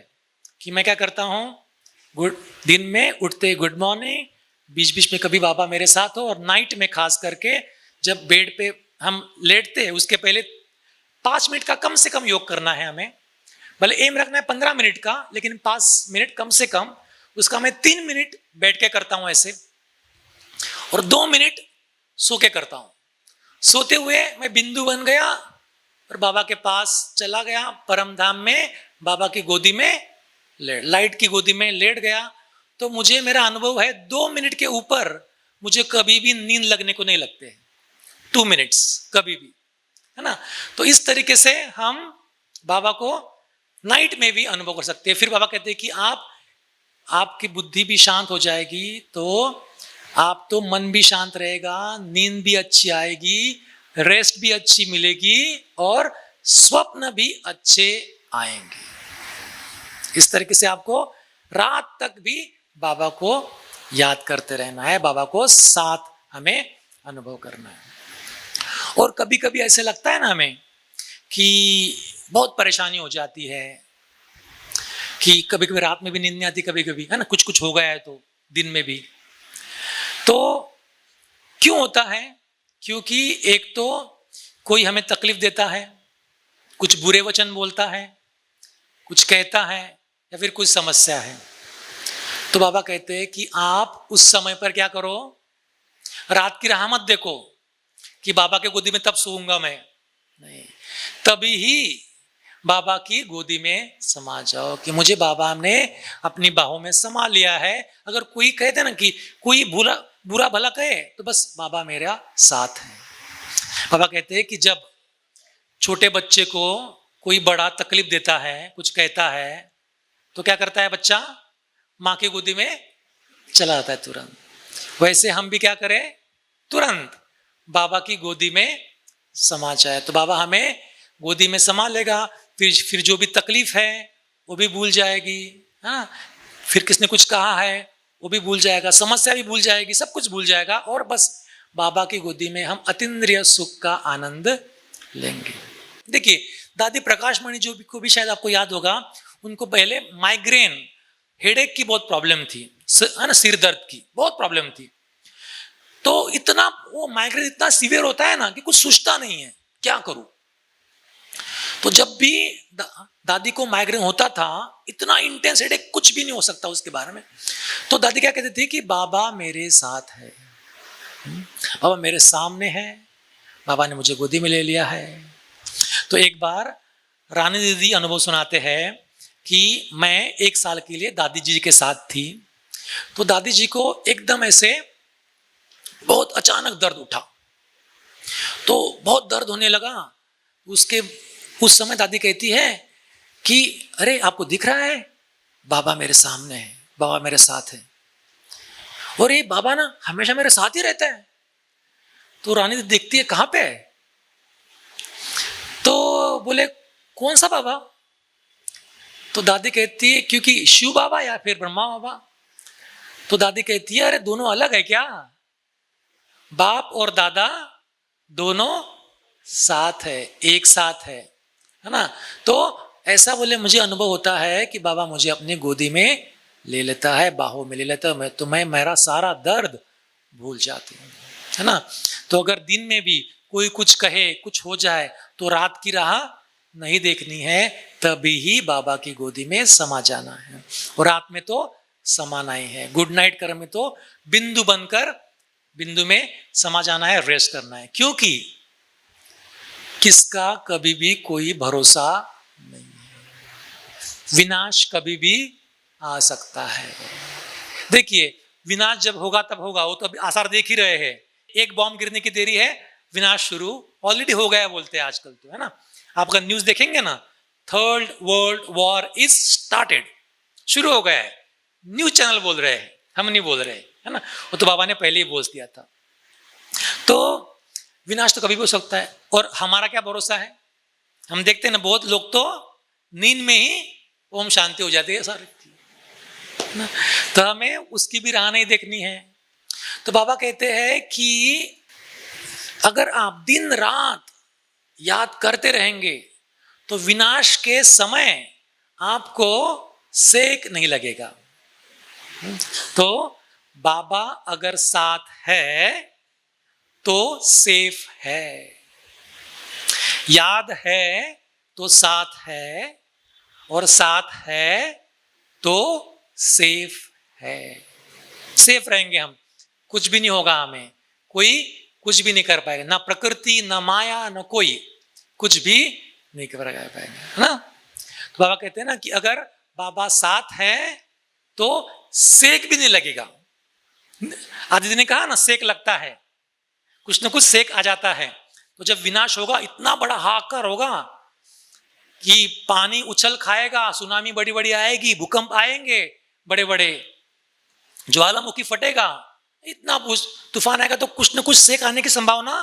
कि मैं क्या करता हूं, दिन में उठते गुड मॉर्निंग, बीच बीच में कभी बाबा मेरे साथ हो, और नाइट में खास करके जब बेड पे हम लेटते हैं उसके पहले 5 मिनट का कम से कम योग करना है हमें। भले एम रखना है 15 मिनट का, लेकिन 5 मिनट कम से कम उसका मैं 3 मिनट बैठ के करता हूं ऐसे, और 2 मिनट सो के करता हूं। सोते हुए मैं बिंदु बन गया और बाबा के पास चला गया, परम धाम में बाबा की गोदी में लाइट की गोदी में लेट गया। तो मुझे, मेरा अनुभव है 2 मिनट के ऊपर मुझे कभी भी नींद लगने को नहीं लगते, 2 मिनट्स कभी भी, है ना। तो इस तरीके से हम बाबा को नाइट में भी अनुभव कर सकते हैं। फिर बाबा कहते हैं कि आपकी बुद्धि भी शांत हो जाएगी, तो आप तो मन भी शांत रहेगा, नींद भी अच्छी आएगी, रेस्ट भी अच्छी मिलेगी, और स्वप्न भी अच्छे आएंगे। इस तरीके से आपको रात तक भी बाबा को याद करते रहना है, बाबा को साथ हमें अनुभव करना है। और कभी कभी ऐसे लगता है ना हमें कि बहुत परेशानी हो जाती है, कि कभी कभी रात में भी नींद नहीं आती, कभी कभी, है ना, कुछ कुछ हो गया है तो दिन में भी। तो क्यों होता है? क्योंकि एक तो कोई हमें तकलीफ देता है, कुछ बुरे वचन बोलता है, कुछ कहता है, या फिर कुछ समस्या है। तो बाबा कहते हैं कि आप उस समय पर क्या करो, रात की राह मत देखो कि बाबा के गोदी में तब सोऊंगा मैं, नहीं, तभी ही बाबा की गोदी में समा जाओ कि मुझे बाबा ने अपनी बाहों में समा लिया है। अगर कोई कहते ना कि कोई बुरा भला कहे, तो बस बाबा मेरा साथ है। बाबा कहते हैं कि जब छोटे बच्चे को कोई बड़ा तकलीफ देता है, कुछ कहता है, तो क्या करता है बच्चा? माँ की गोदी में चला जाता है तुरंत। वैसे हम भी क्या करें, तुरंत बाबा की गोदी में समा जाए, तो बाबा हमें गोदी में समा लेगा। फिर जो भी तकलीफ है वो भी भूल जाएगी, हाँ, फिर किसने कुछ कहा है वो भी भूल जाएगा, समस्या भी भूल जाएगी, सब कुछ भूल जाएगा, और बस बाबा की गोदी में हम अतीन्द्रिय सुख का आनंद लेंगे। देखिए, दादी प्रकाश मणि जो को भी शायद आपको याद होगा, उनको पहले माइग्रेन, हेडेक की बहुत प्रॉब्लम थी, है ना, सिर दर्द की बहुत प्रॉब्लम थी। तो इतना वो माइग्रेन इतना सीवियर होता है ना कि कुछ सोचता नहीं है, क्या करूं। तो जब भी दादी को माइग्रेन होता था, इतना इंटेंस हेडेक, कुछ भी नहीं हो सकता उसके बारे में, तो दादी क्या कहती थी कि बाबा मेरे साथ है, बाबा मेरे सामने है, बाबा ने मुझे गोदी में ले लिया है। तो एक बार रानी दीदी अनुभव सुनाते हैं कि मैं 1 साल के लिए दादी जी के साथ थी। तो दादी जी को एकदम ऐसे बहुत अचानक दर्द उठा, तो बहुत दर्द होने लगा। उस समय दादी कहती है कि अरे आपको दिख रहा है, बाबा मेरे सामने है, बाबा मेरे साथ है, और ये बाबा ना हमेशा मेरे साथ ही रहता है। तो रानी देखती है कहाँ पे है, तो बोले कौन सा बाबा? तो दादी कहती है क्योंकि शिव बाबा या फिर ब्रह्मा बाबा। तो दादी कहती है अरे दोनों अलग है क्या? बाप और दादा दोनों साथ है, एक साथ है ना। तो ऐसा बोले मुझे अनुभव होता है कि बाबा मुझे अपनी गोदी में ले लेता है, बाहों में ले लेता है, मैं मेरा सारा दर्द भूल जाती हूँ, है ना। तो अगर दिन में भी कोई कुछ कहे, कुछ हो जाए, तो रात की राह नहीं देखनी है, तभी ही बाबा की गोदी में समा जाना है। और रात में तो समाना ही है, गुड नाइट कर में तो बिंदु बनकर बिंदु में समा जाना है, रेस्ट करना है, क्योंकि किसका कभी भी कोई भरोसा नहीं है, विनाश कभी भी आ सकता है। देखिए, विनाश जब होगा तब होगा, वो तो अभी आसार देख ही रहे हैं। एक बॉम्ब गिरने की देरी है, विनाश शुरू ऑलरेडी हो गया बोलते हैं आजकल तो, है ना। आप अगर न्यूज देखेंगे ना, 3rd world war is started, शुरू हो गया है, न्यूज चैनल बोल रहे हैं, हम नहीं बोल रहे, है ना। वो तो बाबा ने पहले ही बोल दिया था। तो विनाश तो कभी भी हो सकता है। और हमारा क्या भरोसा है? हम देखते हैं ना, बहुत लोग तो नींद में ही ओम शांति हो जाती है सारी ना, तो हमें उसकी भी राह नहीं देखनी है। तो बाबा कहते हैं कि अगर आप दिन रात याद करते रहेंगे तो विनाश के समय आपको सेक नहीं लगेगा। तो बाबा अगर साथ है तो सेफ है, याद है तो साथ है, और साथ है तो सेफ है। सेफ रहेंगे हम, कुछ भी नहीं होगा हमें, कोई कुछ भी नहीं कर पाएगा, ना प्रकृति ना माया ना कोई कुछ भी नहीं कर पाएगा, है ना। तो बाबा कहते हैं ना कि अगर बाबा साथ है तो सेक भी नहीं लगेगा। आदित्य ने कहा ना, सेक लगता है, कुछ ना कुछ सेक आ जाता है। तो जब विनाश होगा, इतना बड़ा हाहाकार होगा कि पानी उछल खाएगा, सुनामी बड़ी बड़ी आएगी, भूकंप आएंगे बड़े बड़े, ज्वालामुखी फटेगा, इतना तूफान आएगा, तो कुछ ना कुछ सेक आने की संभावना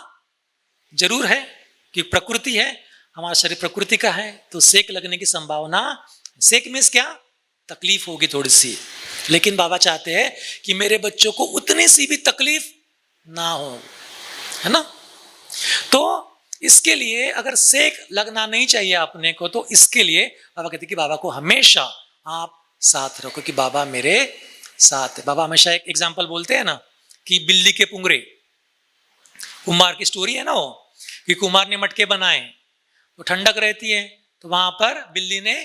जरूर है। कि प्रकृति है, हमारा शरीर प्रकृति का है, तो सेक लगने की संभावना, सेक मीन्स क्या, तकलीफ होगी थोड़ी सी। लेकिन बाबा चाहते हैं कि मेरे बच्चों को उतनी सी भी तकलीफ ना हो, है ना। तो इसके लिए अगर सेक लगना नहीं चाहिए अपने को, तो इसके लिए बाबा कहते हैं कि बाबा को हमेशा आप साथ रखो, कि बाबा मेरे साथ है। बाबा हमेशा एक एग्जाम्पल बोलते हैं ना कि बिल्ली के पुंगरे, कुम्हार की स्टोरी है ना वो, कि कुम्हार ने मटके बनाए तो ठंडक रहती है, तो वहां पर बिल्ली ने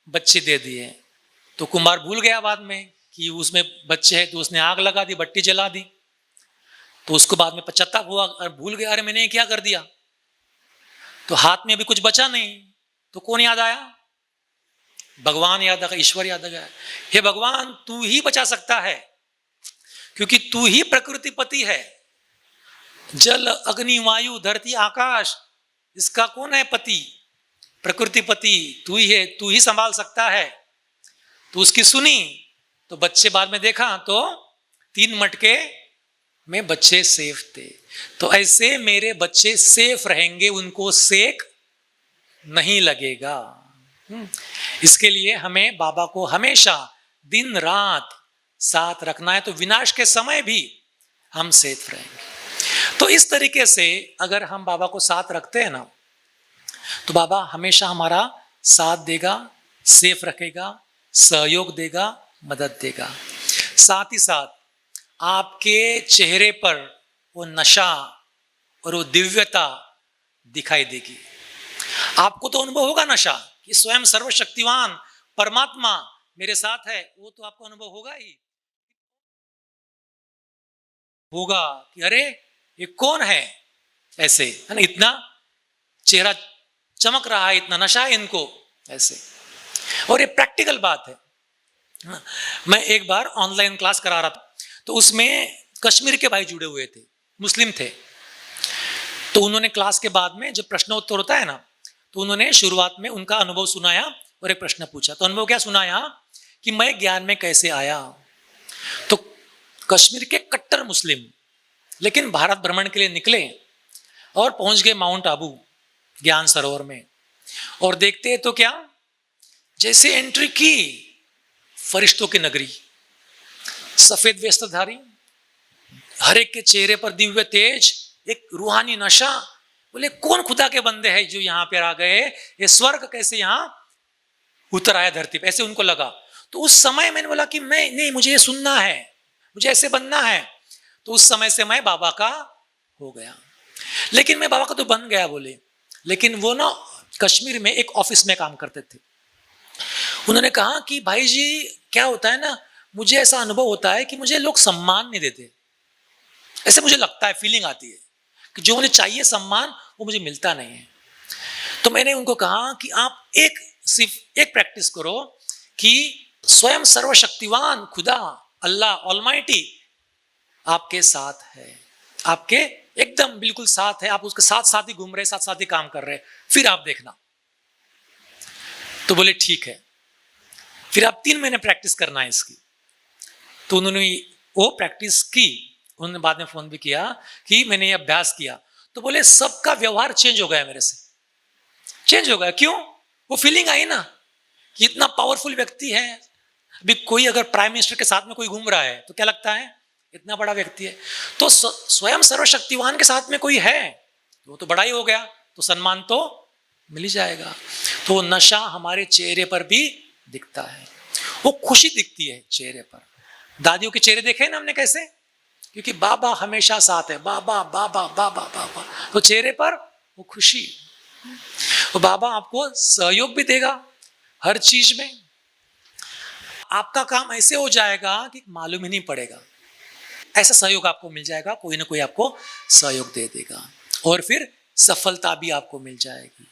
बच्चे दे दिए। तो कुम्हार भूल गया बाद में कि उसमें बच्चे हैं, तो उसने आग लगा दी, बत्ती जला दी। तो उसको बाद में पश्चाताप हुआ, भूल गया, अरे मैंने क्या कर दिया। तो हाथ में अभी कुछ बचा नहीं, तो कौन याद आया, भगवान याद आ गया, ईश्वर याद आ गया। हे भगवान, तू ही बचा सकता है, क्योंकि तू ही प्रकृतिपति है। जल अग्नि वायु धरती आकाश, इसका कौन है पति, प्रकृतिपति तू ही है, तू ही संभाल सकता है। तो उसकी सुनी, तो बच्चे बाद में देखा तो 3 मटके में बच्चे सेफ थे। तो ऐसे मेरे बच्चे सेफ रहेंगे, उनको सेक नहीं लगेगा। इसके लिए हमें बाबा को हमेशा दिन रात साथ रखना है, तो विनाश के समय भी हम सेफ रहेंगे। तो इस तरीके से अगर हम बाबा को साथ रखते हैं ना, तो बाबा हमेशा हमारा साथ देगा, सेफ रखेगा, सहयोग देगा, मदद देगा। साथ ही साथ आपके चेहरे पर वो नशा और वो दिव्यता दिखाई देगी। आपको तो अनुभव होगा नशा, कि स्वयं सर्वशक्तिवान परमात्मा मेरे साथ है, वो तो आपको अनुभव होगा ही होगा कि अरे ये कौन है, ऐसे है ना, इतना चेहरा चमक रहा है, इतना नशा है इनको, ऐसे। और ये प्रैक्टिकल बात है। मैं एक बार ऑनलाइन क्लास करा रहा था, तो उसमें कश्मीर के भाई जुड़े हुए थे, मुस्लिम थे। तो उन्होंने क्लास के बाद में जब प्रश्नोत्तर होता है ना, तो उन्होंने शुरुआत में उनका अनुभव सुनाया और एक प्रश्न पूछा। तो अनुभव क्या सुनाया कि मैं ज्ञान में कैसे आया। तो कश्मीर के कट्टर मुस्लिम, लेकिन भारत भ्रमण के लिए निकले और पहुंच गए माउंट आबू ज्ञान सरोवर में। और देखते तो क्या, जैसे एंट्री की, फरिश्तों की नगरी, सफेद वस्त्रधारी, हर एक के चेहरे पर दिव्य तेज, एक रूहानी नशा। बोले कौन खुदा के बंदे हैं जो यहाँ पे आ गए, ये स्वर्ग कैसे यहाँ उतर आया धरती पे, ऐसे उनको लगा। तो उस समय मैंने बोला कि मैं नहीं, मुझे ये सुनना है, मुझे ऐसे बनना है। तो उस समय से मैं बाबा का हो गया। लेकिन मैं बाबा का तो बन गया बोले, लेकिन वो ना कश्मीर में एक ऑफिस में काम करते थे। उन्होंने कहा कि भाई जी क्या होता है ना, मुझे ऐसा अनुभव होता है कि मुझे लोग सम्मान नहीं देते, ऐसे मुझे लगता है, फीलिंग आती है कि जो मुझे चाहिए सम्मान वो मुझे मिलता नहीं है। तो मैंने उनको कहा कि आप सिर्फ एक प्रैक्टिस करो कि स्वयं सर्वशक्तिवान खुदा अल्लाह ऑलमाइटी आपके साथ है, आपके एकदम बिल्कुल साथ है, आप उसके साथ साथ ही घूम रहे, साथ साथ ही काम कर रहे, फिर आप देखना। तो बोले ठीक है, फिर आप 3 महीने प्रैक्टिस करना है इसकी। तो उन्होंने वो प्रैक्टिस की, उन्होंने बाद में फोन भी किया कि मैंने ये अभ्यास किया। तो बोले सबका व्यवहार चेंज हो गया मेरे से, चेंज हो गया। क्यों? वो फीलिंग आई ना कि इतना पावरफुल व्यक्ति है। अभी कोई अगर प्राइम मिनिस्टर के साथ में कोई घूम रहा है तो क्या लगता है इतना बड़ा व्यक्ति है, तो स्वयं सर्वशक्तिवान के साथ में कोई है वो तो बड़ा ही हो गया, तो सम्मान तो मिल ही जाएगा। तो नशा हमारे चेहरे पर भी दिखता है, वो खुशी दिखती है चेहरे पर। दादियों के चेहरे देखे ना हमने कैसे, क्योंकि बाबा हमेशा साथ है, बाबा बाबा बाबा बाबा, तो चेहरे पर वो खुशी। तो बाबा आपको सहयोग भी देगा हर चीज में। आपका काम ऐसे हो जाएगा कि मालूम ही नहीं पड़ेगा, ऐसा सहयोग आपको मिल जाएगा, कोई ना कोई आपको सहयोग दे देगा, और फिर सफलता भी आपको मिल जाएगी।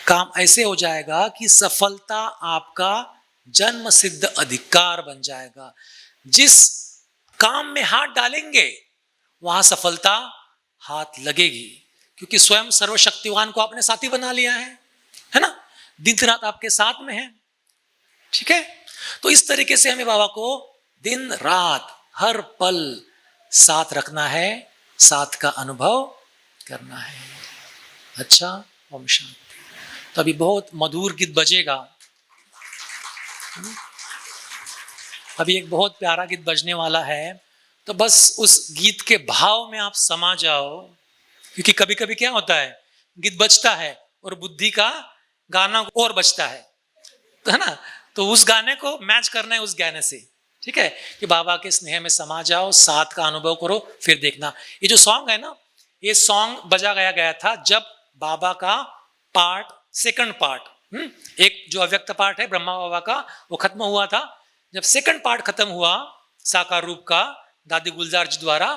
काम ऐसे हो जाएगा कि सफलता आपका जन्म सिद्ध अधिकार बन जाएगा। जिस काम में हाथ डालेंगे वहां सफलता हाथ लगेगी, क्योंकि स्वयं सर्वशक्तिवान को आपने साथी बना लिया है ना, दिन रात आपके साथ में है। ठीक है, तो इस तरीके से हमें बाबा को दिन रात हर पल साथ रखना है, साथ का अनुभव करना है। अच्छा, ओम शांति। तो अभी बहुत मधुर गीत बजेगा, अभी एक बहुत प्यारा गीत बजने वाला है, तो बस उस गीत के भाव में आप समा जाओ। क्योंकि कभी कभी क्या होता है, गीत बजता है और बुद्धि का गाना और बजता है, तो है ना, तो उस गाने को मैच करना है उस गाने से। ठीक है, कि बाबा के स्नेह में समा जाओ, साथ का अनुभव करो, फिर देखना। ये जो सॉन्ग है ना, ये सॉन्ग बजा गया था जब बाबा का पार्ट, सेकंड पार्ट, एक जो अव्यक्त पार्ट है ब्रह्मा बाबा का, वो खत्म हुआ था। जब सेकंड पार्ट खत्म हुआ साकार रूप का दादी गुलजार जी द्वारा,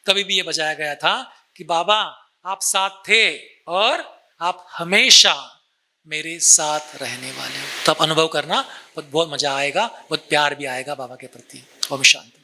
तभी भी ये बजाया गया था कि बाबा आप साथ थे और आप हमेशा मेरे साथ रहने वाले हो। तो आप अनुभव करना, बहुत मजा आएगा, बहुत प्यार भी आएगा बाबा के प्रति। ओम शांति।